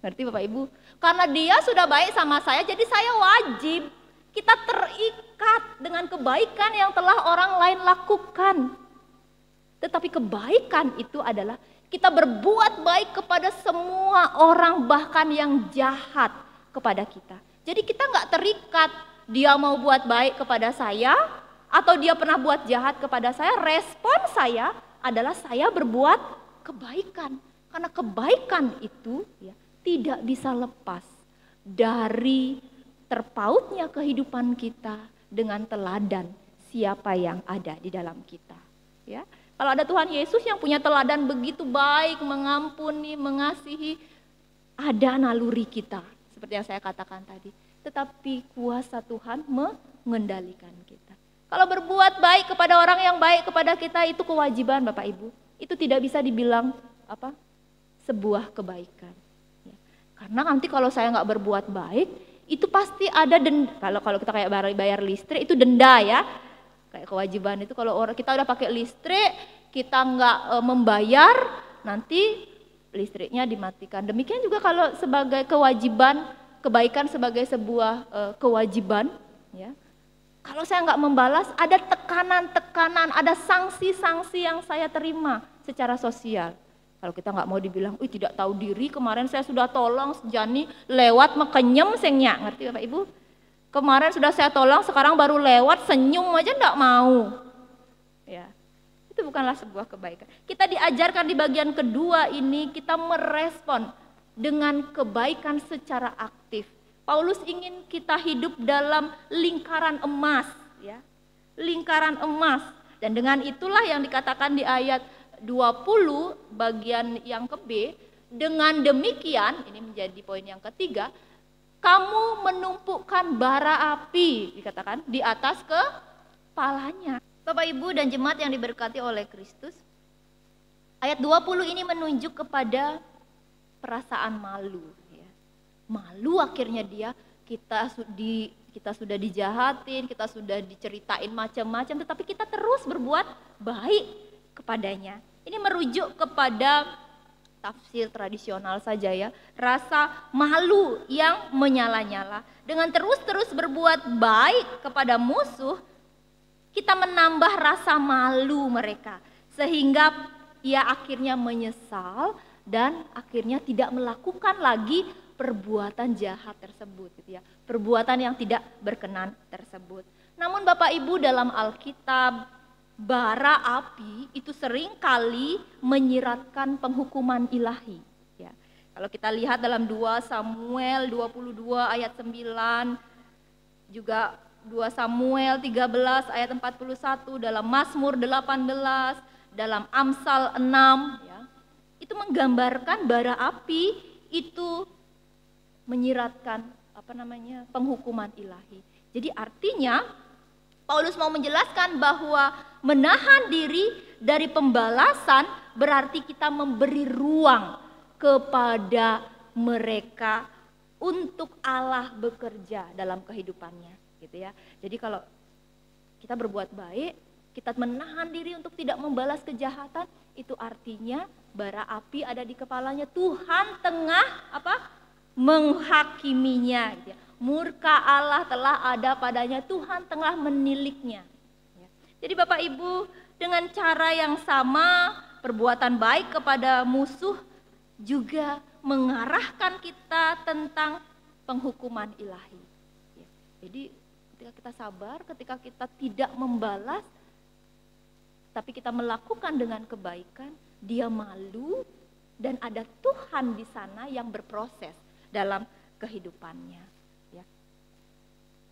Ngerti Bapak Ibu? Karena dia sudah baik sama saya, jadi saya wajib. Kita terikat dengan kebaikan yang telah orang lain lakukan. Tetapi kebaikan itu adalah kita berbuat baik kepada semua orang, bahkan yang jahat kepada kita. Jadi kita nggak terikat dia mau buat baik kepada saya atau dia pernah buat jahat kepada saya. Respon saya adalah saya berbuat kebaikan. Karena kebaikan itu ya, tidak bisa lepas dari terpautnya kehidupan kita dengan teladan siapa yang ada di dalam kita. Ya, kalau ada Tuhan Yesus yang punya teladan begitu baik, mengampuni, mengasihi, ada naluri kita seperti yang saya katakan tadi. Tetapi kuasa Tuhan mengendalikan kita. Kalau berbuat baik kepada orang yang baik kepada kita itu kewajiban Bapak Ibu. Itu tidak bisa dibilang sebuah kebaikan. Ya. Karena nanti kalau saya nggak berbuat baik, itu pasti ada denda. Kalau kita kayak bayar listrik itu denda ya. Kayak kewajiban itu kalau orang kita udah pakai listrik, kita nggak membayar, nanti listriknya dimatikan. Demikian juga kalau sebagai kewajiban, kebaikan sebagai sebuah kewajiban, ya. Kalau saya nggak membalas, ada tekanan-tekanan, ada sanksi-sanksi yang saya terima secara sosial. Kalau kita nggak mau dibilang, tidak tahu diri, kemarin saya sudah tolong sejani lewat mekenyem sengnya, ngerti Bapak Ibu? Kemarin sudah saya tolong, sekarang baru lewat senyum aja nggak mau. Ya, itu bukanlah sebuah kebaikan. Kita diajarkan di bagian kedua ini, kita merespon dengan kebaikan secara aktif. Paulus ingin kita hidup dalam lingkaran emas, ya, lingkaran emas. Dan dengan itulah yang dikatakan di ayat 20 bagian yang ke B, dengan demikian, ini menjadi poin yang ketiga, kamu menumpukan bara api, dikatakan, di atas kepalanya. Bapak Ibu dan jemaat yang diberkati oleh Kristus, ayat 20 ini menunjuk kepada perasaan malu. Ya. Malu akhirnya kita sudah dijahatin, kita sudah diceritain macam-macam, tetapi kita terus berbuat baik kepadanya. Ini merujuk kepada tafsir tradisional saja ya, rasa malu yang menyala-nyala. Dengan terus-terus berbuat baik kepada musuh, kita menambah rasa malu mereka, sehingga ia akhirnya menyesal dan akhirnya tidak melakukan lagi perbuatan jahat tersebut, gitu ya, perbuatan yang tidak berkenan tersebut. Namun Bapak Ibu, dalam Alkitab, bara api itu sering kali menyiratkan penghukuman ilahi. Ya. Kalau kita lihat dalam 2 Samuel 22 ayat 9, juga 2 Samuel 13 ayat 41, dalam Mazmur 18, dalam Amsal 6, ya, itu menggambarkan bara api itu menyiratkan penghukuman ilahi. Jadi artinya Paulus mau menjelaskan bahwa menahan diri dari pembalasan berarti kita memberi ruang kepada mereka untuk Allah bekerja dalam kehidupannya, gitu ya. Jadi kalau kita berbuat baik, kita menahan diri untuk tidak membalas kejahatan, itu artinya bara api ada di kepalanya. Tuhan tengah menghakiminya, gitu ya. Murka Allah telah ada padanya, Tuhan tengah meniliknya. Jadi Bapak Ibu, dengan cara yang sama, perbuatan baik kepada musuh juga mengarahkan kita tentang penghukuman ilahi. Jadi ketika kita sabar, ketika kita tidak membalas, tapi kita melakukan dengan kebaikan, dia malu dan ada Tuhan di sana yang berproses dalam kehidupannya.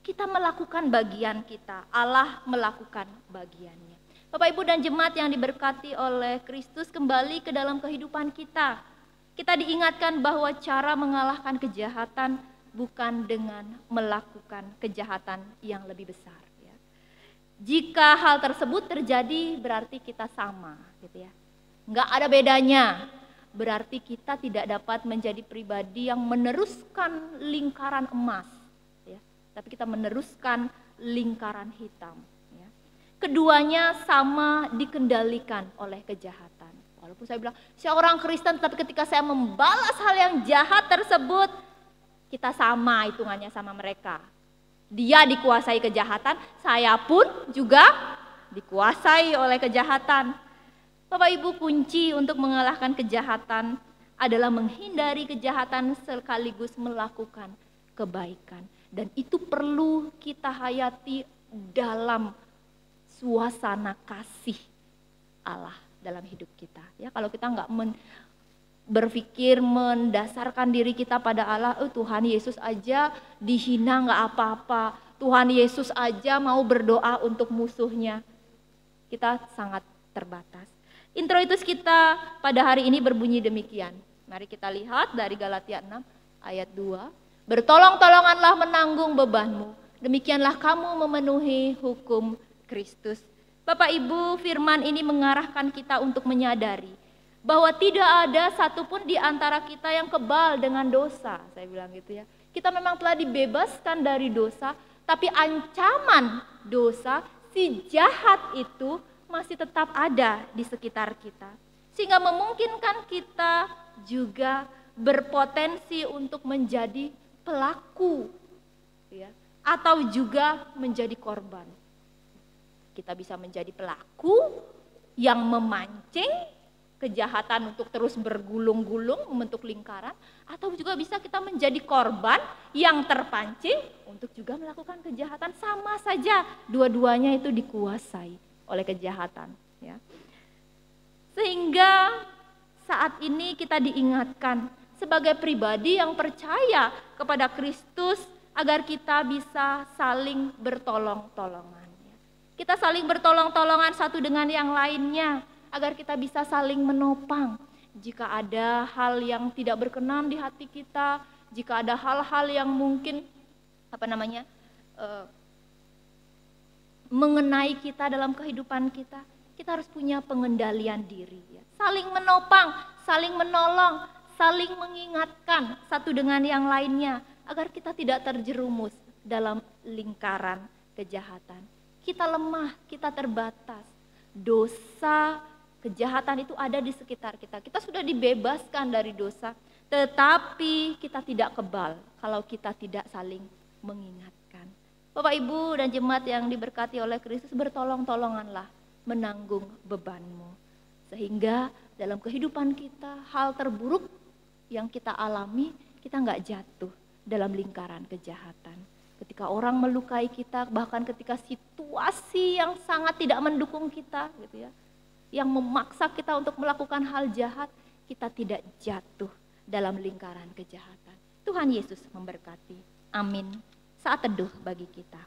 Kita melakukan bagian kita, Allah melakukan bagiannya. Bapak Ibu dan jemaat yang diberkati oleh Kristus, kembali ke dalam kehidupan kita. Kita diingatkan bahwa cara mengalahkan kejahatan bukan dengan melakukan kejahatan yang lebih besar. Ya. Jika hal tersebut terjadi berarti kita sama, gitu ya. Nggak ada bedanya. Berarti kita tidak dapat menjadi pribadi yang meneruskan lingkaran emas. Tapi kita meneruskan lingkaran hitam. Ya. Keduanya sama dikendalikan oleh kejahatan. Walaupun saya bilang, saya orang Kristen, tapi ketika saya membalas hal yang jahat tersebut, kita sama hitungannya sama mereka. Dia dikuasai kejahatan, saya pun juga dikuasai oleh kejahatan. Bapak Ibu, kunci untuk mengalahkan kejahatan adalah menghindari kejahatan sekaligus melakukan kebaikan. Dan itu perlu kita hayati dalam suasana kasih Allah dalam hidup kita. Ya, kalau kita nggak berpikir mendasarkan diri kita pada Allah, Tuhan Yesus aja dihina nggak apa-apa, Tuhan Yesus aja mau berdoa untuk musuhnya, kita sangat terbatas. Introitus kita pada hari ini berbunyi demikian. Mari kita lihat dari Galatia 6 ayat 2. Bertolong-tolonganlah menanggung bebanmu, demikianlah kamu memenuhi hukum Kristus. Bapak Ibu, firman ini mengarahkan kita untuk menyadari bahwa tidak ada satupun di antara kita yang kebal dengan dosa. Saya bilang gitu ya. Kita memang telah dibebaskan dari dosa, tapi ancaman dosa, si jahat itu masih tetap ada di sekitar kita. Sehingga memungkinkan kita juga berpotensi untuk menjadi pelaku, ya, atau juga menjadi korban. Kita bisa menjadi pelaku yang memancing kejahatan untuk terus bergulung-gulung membentuk lingkaran, atau juga bisa kita menjadi korban yang terpancing untuk juga melakukan kejahatan. Sama saja, dua-duanya itu dikuasai oleh kejahatan, ya. Sehingga saat ini kita diingatkan sebagai pribadi yang percaya kepada Kristus agar kita bisa saling bertolong-tolongan. Kita saling bertolong-tolongan satu dengan yang lainnya agar kita bisa saling menopang. Jika ada hal yang tidak berkenan di hati kita, jika ada hal-hal yang mungkin mengenai kita dalam kehidupan kita, kita harus punya pengendalian diri. Ya. Saling menopang, saling menolong, saling mengingatkan satu dengan yang lainnya agar kita tidak terjerumus dalam lingkaran kejahatan. Kita lemah, kita terbatas. Dosa, kejahatan itu ada di sekitar kita. Kita sudah dibebaskan dari dosa, tetapi kita tidak kebal kalau kita tidak saling mengingatkan. Bapak, Ibu, dan jemaat yang diberkati oleh Kristus, bertolong-tolonganlah menanggung bebanmu. Sehingga dalam kehidupan kita, hal terburuk yang kita alami, kita nggak jatuh dalam lingkaran kejahatan. Ketika orang melukai kita, bahkan ketika situasi yang sangat tidak mendukung kita, gitu ya, yang memaksa kita untuk melakukan hal jahat, kita tidak jatuh dalam lingkaran kejahatan. Tuhan Yesus memberkati. Amin. Saat teduh bagi kita.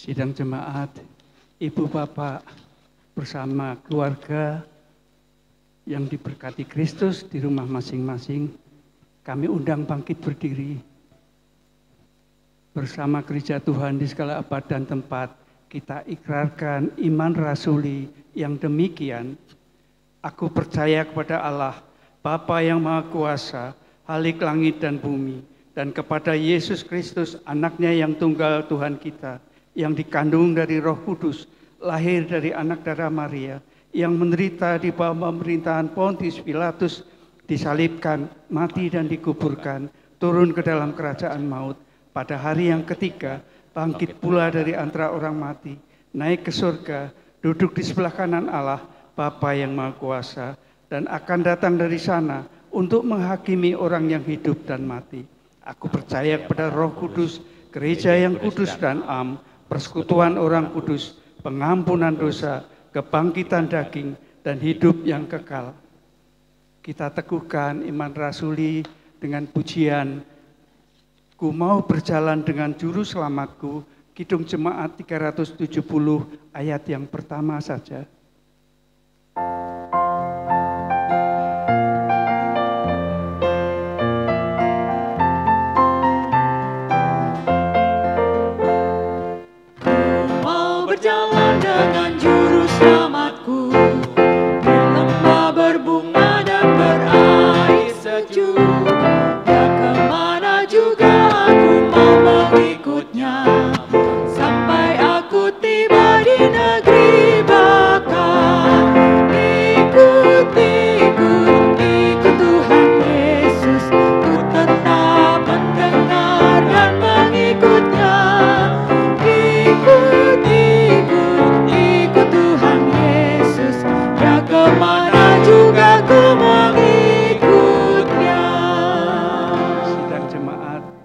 Sidang jemaat, Ibu Bapak bersama keluarga yang diberkati Kristus di rumah masing-masing, kami undang bangkit berdiri. Bersama gereja Tuhan di segala abad dan tempat, kita ikrarkan iman rasuli yang demikian. Aku percaya kepada Allah, Bapa yang Maha Kuasa, Halik langit dan bumi, dan kepada Yesus Kristus, anaknya yang tunggal Tuhan kita, yang dikandung dari Roh Kudus, lahir dari anak darah Maria, yang menderita di bawah pemerintahan Pontius Pilatus, disalibkan, mati dan dikuburkan, turun ke dalam kerajaan maut. Pada hari yang ketiga, bangkit pula dari antara orang mati, naik ke surga, duduk di sebelah kanan Allah, Bapa yang Maha Kuasa, dan akan datang dari sana untuk menghakimi orang yang hidup dan mati. Aku percaya kepada Roh Kudus, gereja yang kudus dan am, persekutuan orang kudus, pengampunan dosa, kebangkitan daging, dan hidup yang kekal. Kita teguhkan iman rasuli dengan pujian, ku mau berjalan dengan juru selamatku, Kidung Jemaat 370 ayat yang pertama saja. Berjalan dengan juru selamatku di lembah berbunga dan berair sejuk. Ya kemana juga aku mau mengikutnya, sampai aku tiba di negeri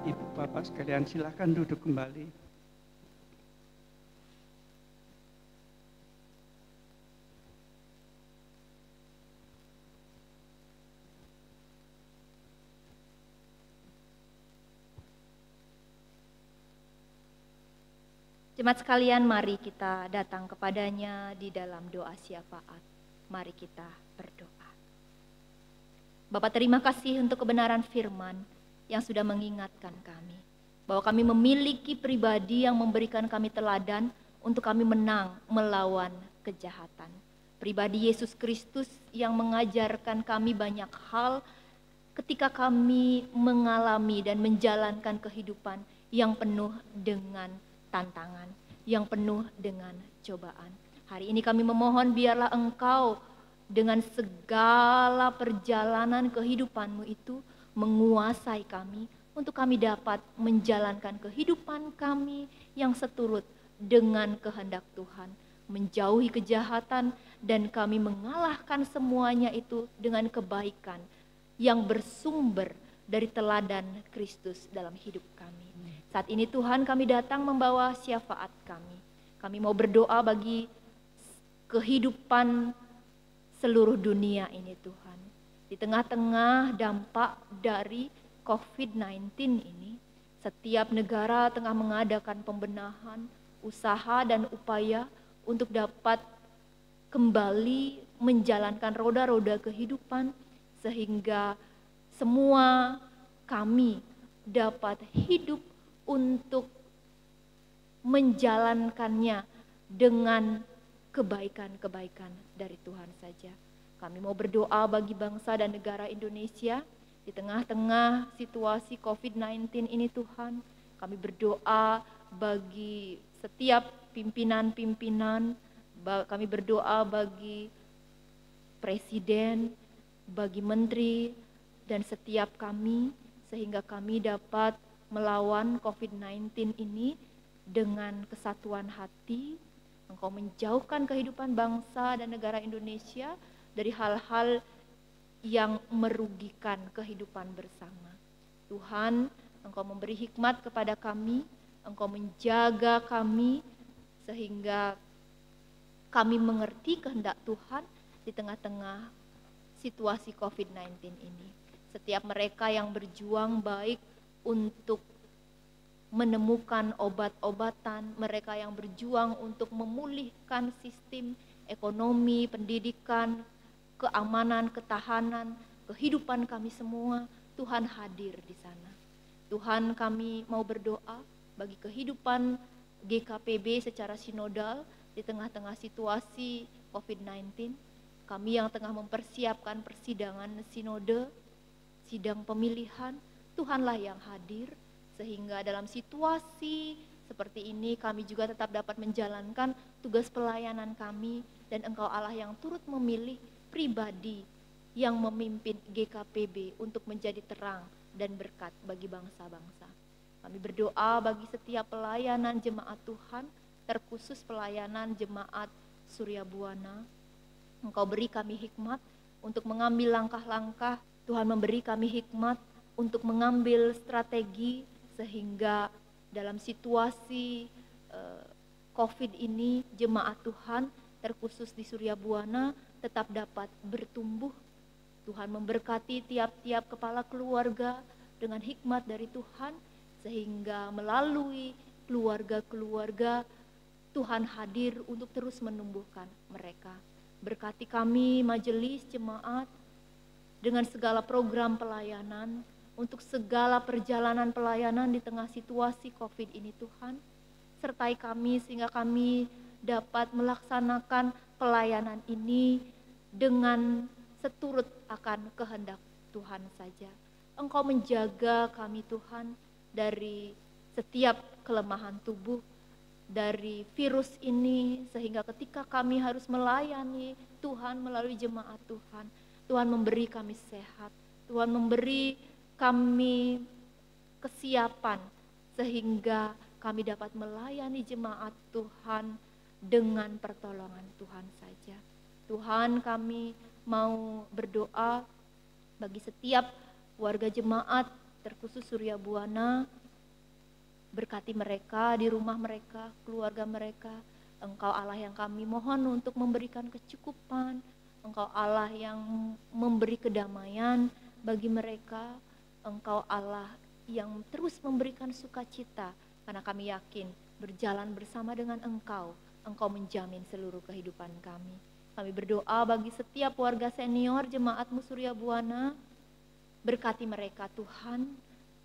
Ibu Bapak sekalian silakan duduk kembali. Jemaat sekalian, mari kita datang kepadanya di dalam doa syafaat. Mari kita berdoa. Bapak, terima kasih untuk kebenaran firman yang sudah mengingatkan kami bahwa kami memiliki pribadi yang memberikan kami teladan untuk kami menang melawan kejahatan. Pribadi Yesus Kristus yang mengajarkan kami banyak hal ketika kami mengalami dan menjalankan kehidupan yang penuh dengan tantangan, yang penuh dengan cobaan. Hari ini kami memohon biarlah Engkau dengan segala perjalanan kehidupan-Mu itu menguasai kami untuk kami dapat menjalankan kehidupan kami yang seturut dengan kehendak Tuhan, menjauhi kejahatan dan kami mengalahkan semuanya itu dengan kebaikan yang bersumber dari teladan Kristus dalam hidup kami. Saat ini Tuhan, kami datang membawa syafaat kami. Kami mau berdoa bagi kehidupan seluruh dunia ini Tuhan. Di tengah-tengah dampak dari COVID-19 ini, setiap negara tengah mengadakan pembenahan, usaha dan upaya untuk dapat kembali menjalankan roda-roda kehidupan sehingga semua kami dapat hidup untuk menjalankannya dengan kebaikan-kebaikan dari Tuhan saja. Kami mau berdoa bagi bangsa dan negara Indonesia di tengah-tengah situasi COVID-19 ini Tuhan. Kami berdoa bagi setiap pimpinan-pimpinan, kami berdoa bagi presiden, bagi menteri, dan setiap kami sehingga kami dapat melawan COVID-19 ini dengan kesatuan hati. Engkau menjauhkan kehidupan bangsa dan negara Indonesia dari hal-hal yang merugikan kehidupan bersama. Tuhan, Engkau memberi hikmat kepada kami, Engkau menjaga kami sehingga kami mengerti kehendak Tuhan di tengah-tengah situasi COVID-19 ini. Setiap mereka yang berjuang baik untuk menemukan obat-obatan, mereka yang berjuang untuk memulihkan sistem ekonomi, pendidikan, keamanan, ketahanan, kehidupan kami semua, Tuhan hadir di sana. Tuhan, kami mau berdoa bagi kehidupan GKPB secara sinodal di tengah-tengah situasi COVID-19. Kami yang tengah mempersiapkan persidangan sinode, sidang pemilihan, Tuhanlah yang hadir sehingga dalam situasi seperti ini kami juga tetap dapat menjalankan tugas pelayanan kami dan Engkau Allah yang turut memilih pribadi yang memimpin GKPB untuk menjadi terang dan berkat bagi bangsa-bangsa. Kami berdoa bagi setiap pelayanan jemaat Tuhan, terkhusus pelayanan jemaat Surya Buana. Engkau beri kami hikmat untuk mengambil langkah-langkah, Tuhan memberi kami hikmat untuk mengambil strategi sehingga dalam situasi COVID ini jemaat Tuhan terkhusus di Surya Buana tetap dapat bertumbuh. Tuhan memberkati tiap-tiap kepala keluarga dengan hikmat dari Tuhan sehingga melalui keluarga-keluarga Tuhan hadir untuk terus menumbuhkan mereka. Berkati kami majelis jemaat dengan segala program pelayanan, untuk segala perjalanan pelayanan di tengah situasi COVID ini Tuhan. Sertai kami sehingga kami dapat melaksanakan pelayanan ini dengan seturut akan kehendak Tuhan saja. Engkau menjaga kami Tuhan dari setiap kelemahan tubuh, dari virus ini sehingga ketika kami harus melayani Tuhan melalui jemaat Tuhan, Tuhan memberi kami sehat, Tuhan memberi kami kesiapan sehingga kami dapat melayani jemaat Tuhan dengan pertolongan Tuhan saja. Tuhan, kami mau berdoa bagi setiap warga jemaat terkhusus Surya Buana, berkati mereka di rumah mereka, keluarga mereka. Engkau Allah yang kami mohon untuk memberikan kecukupan, Engkau Allah yang memberi kedamaian bagi mereka, Engkau Allah yang terus memberikan sukacita, karena kami yakin berjalan bersama dengan Engkau, Engkau menjamin seluruh kehidupan kami. Kami berdoa bagi setiap warga senior Jemaat-Mu Surya Buana, berkati mereka Tuhan,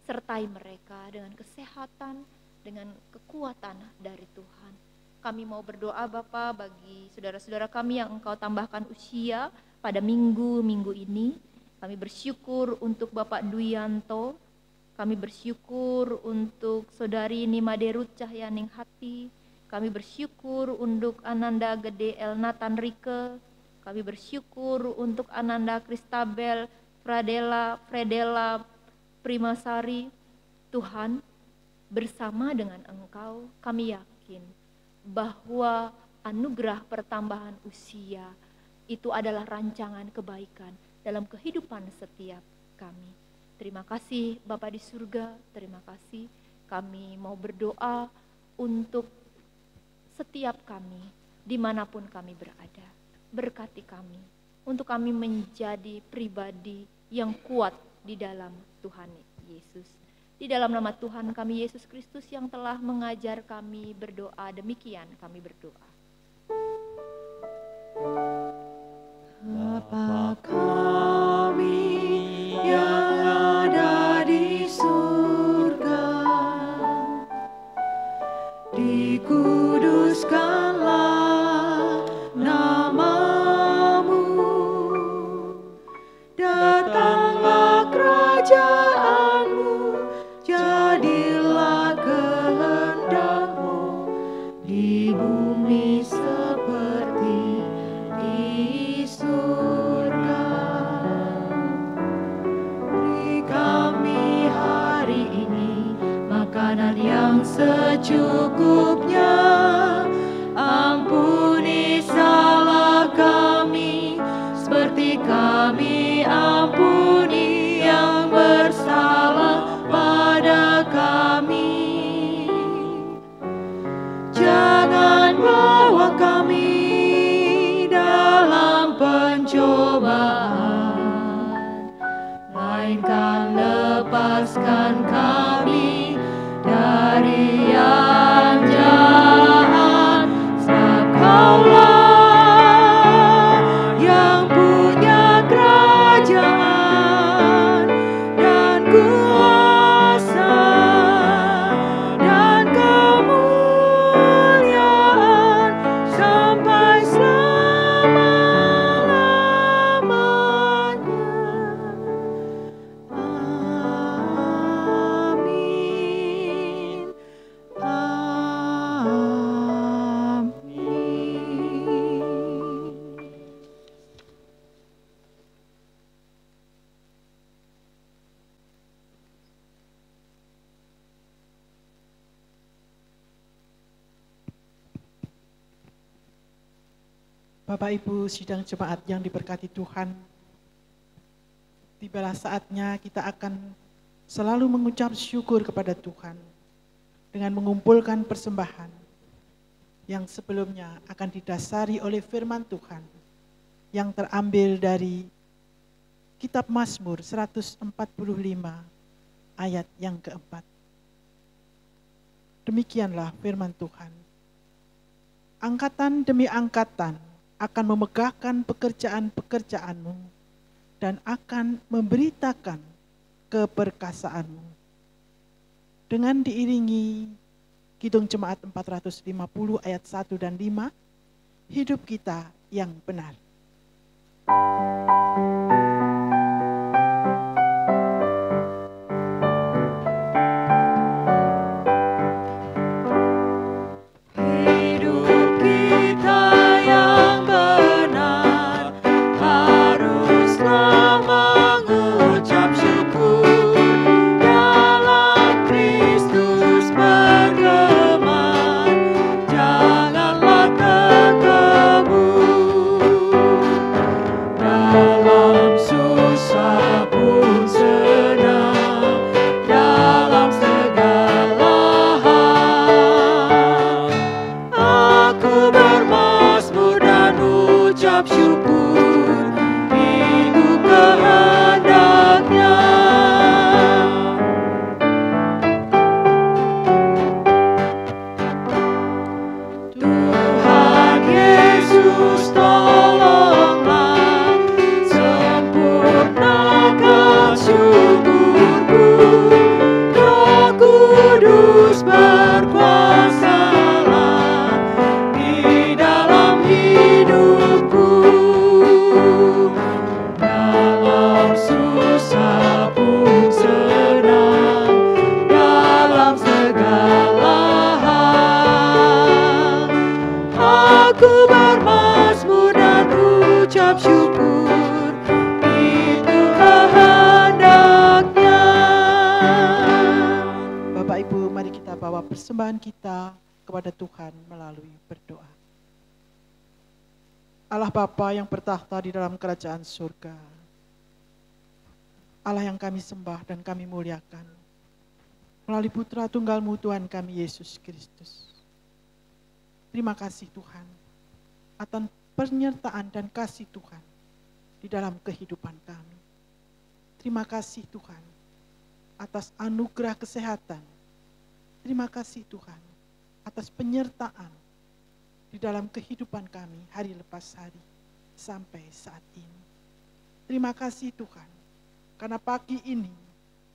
sertai mereka dengan kesehatan, dengan kekuatan dari Tuhan. Kami mau berdoa Bapa bagi saudara-saudara kami yang Engkau tambahkan usia pada minggu ini. Kami bersyukur untuk Bapak Duyanto, kami bersyukur untuk Saudari Nimaderut Cahyaning Hati, kami bersyukur untuk Ananda Gede El Nathan Rike, kami bersyukur untuk Ananda Kristabel Fredela Primasari. Tuhan, bersama dengan Engkau kami yakin bahwa anugerah pertambahan usia itu adalah rancangan kebaikan dalam kehidupan setiap kami. Terima kasih Bapa di surga, terima kasih. Kami mau berdoa untuk setiap kami, dimanapun kami berada. Berkati kami, untuk kami menjadi pribadi yang kuat di dalam Tuhan Yesus. Di dalam nama Tuhan kami Yesus Kristus yang telah mengajar kami berdoa, demikian kami berdoa. Bapa kami yang ada di surga, dikuduskanlah nama-Mu, datanglah kerajaan-Mu, jadilah kehendak-Mu di bumi seperti di surga. Beri kami hari ini makanan yang secukupnya. Ampuni salah kami seperti kami ampuni yang bersalah pada kami. Jangan bawa kami dalam pencobaan, melainkan lepaskan kami dari yang jahat. Sebab Kaulah yang punya kerajaan dan kuasa dan kemuliaan sampai selama-lamanya. Amin. Amin. Bapak Ibu sidang jemaat yang diberkati Tuhan, tibalah saatnya kita akan selalu mengucap syukur kepada Tuhan dengan mengumpulkan persembahan yang sebelumnya akan didasari oleh firman Tuhan yang terambil dari Kitab Mazmur 145 ayat yang keempat. Demikianlah firman Tuhan. Angkatan demi angkatan akan memegahkan pekerjaan-pekerjaan-Mu dan akan memberitakan keperkasaanmu. Dengan diiringi Kidung Jemaat 450 ayat 1 dan 5, hidup kita yang benar. Hidup kita yang benar haruslah mengucap syukur, dalam Kristus bergema, janganlah terkebun dalam Aku bermazmur dan ucap syukur, itu kehendaknya. Bapak Ibu, mari kita bawa persembahan kita kepada Tuhan melalui berdoa. Allah Bapa yang bertahta di dalam kerajaan surga, Allah yang kami sembah dan kami muliakan, melalui putra tunggal-Mu Tuhan kami Yesus Kristus. Terima kasih Tuhan atas penyertaan dan kasih Tuhan di dalam kehidupan kami. Terima kasih Tuhan atas anugerah kesehatan. Terima kasih Tuhan atas penyertaan di dalam kehidupan kami hari lepas hari sampai saat ini. Terima kasih Tuhan, karena pagi ini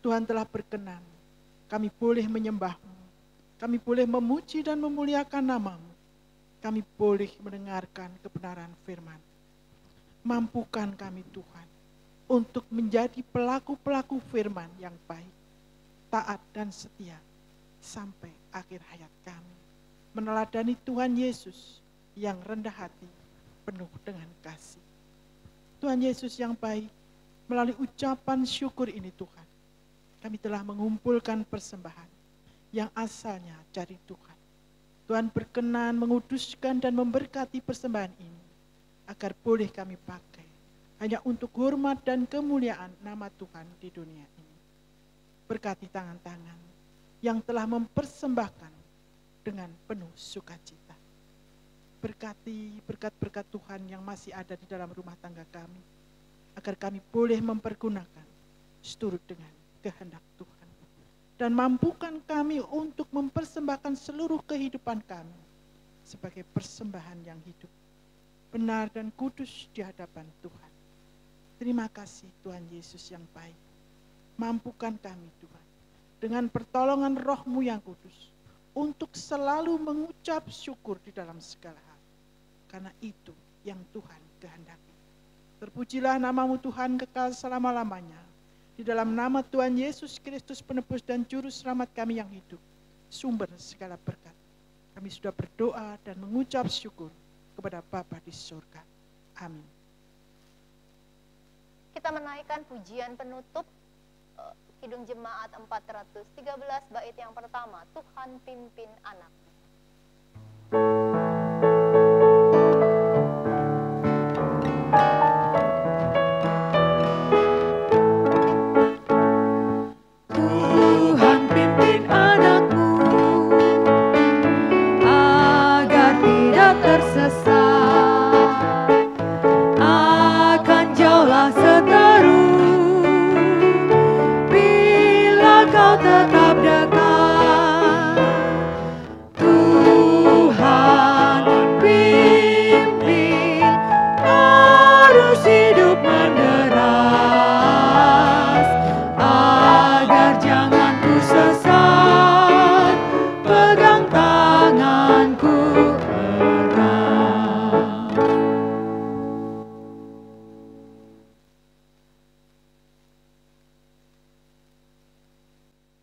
Tuhan telah berkenan kami boleh menyembah-Mu, kami boleh memuji dan memuliakan nama-Mu, kami boleh mendengarkan kebenaran firman. Mampukan kami Tuhan untuk menjadi pelaku-pelaku firman yang baik, taat dan setia sampai akhir hayat kami. Meneladani Tuhan Yesus yang rendah hati, penuh dengan kasih. Tuhan Yesus yang baik, melalui ucapan syukur ini Tuhan, kami telah mengumpulkan persembahan yang asalnya dari Tuhan. Tuhan berkenan menguduskan dan memberkati persembahan ini, agar boleh kami pakai hanya untuk hormat dan kemuliaan nama Tuhan di dunia ini. Berkati tangan-tangan yang telah mempersembahkan dengan penuh sukacita. Berkati berkat-berkat Tuhan yang masih ada di dalam rumah tangga kami, agar kami boleh mempergunakan seturut dengan kehendak Tuhan. Dan mampukan kami untuk mempersembahkan seluruh kehidupan kami sebagai persembahan yang hidup, benar dan kudus di hadapan Tuhan. Terima kasih Tuhan Yesus yang baik. Mampukan kami Tuhan, dengan pertolongan Roh-Mu yang kudus, untuk selalu mengucap syukur di dalam segala hal. Karena itu yang Tuhan kehendaki. Terpujilah nama-Mu Tuhan kekal selama-lamanya. Di dalam nama Tuhan Yesus Kristus penebus dan juru selamat kami yang hidup, sumber segala berkat. Kami sudah berdoa dan mengucap syukur kepada Bapa di surga. Amin. Kita menaikkan pujian penutup Kidung Jemaat 413 bait yang pertama, Tuhan pimpin anak. Tuhan pimpin anakmu agar tidak tersesat, akan jauhlah seteru bila kau tetap dekat. Tuhan pimpin arus hidup menderas, agar jangan ku sesat, pegang tanganku erat.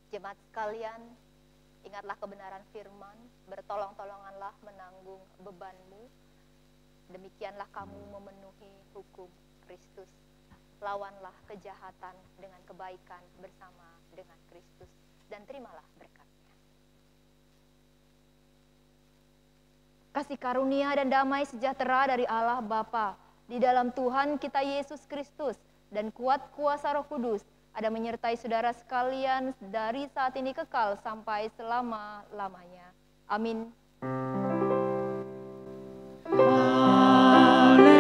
Jemaat sekalian, ingatlah kebenaran firman, bertolong-tolonganlah menanggung bebanmu, demikianlah kamu memenuhi hukum Kristus. Lawanlah kejahatan dengan kebaikan bersama dengan Kristus, dan terimalah berkatnya. Kasih karunia dan damai sejahtera dari Allah Bapa di dalam Tuhan kita Yesus Kristus dan kuat kuasa Roh Kudus ada menyertai saudara sekalian dari saat ini kekal sampai selama-lamanya. Amin.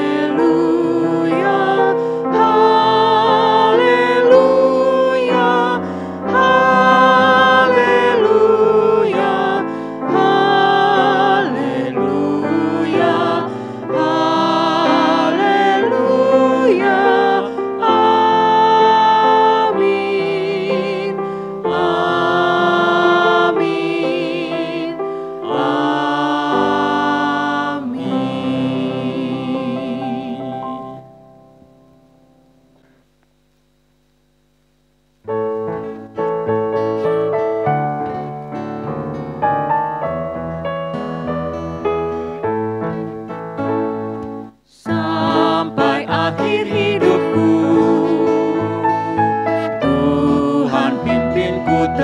Haleluya, haleluya, haleluya, haleluya, haleluya. Amin, amin, amin.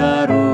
baru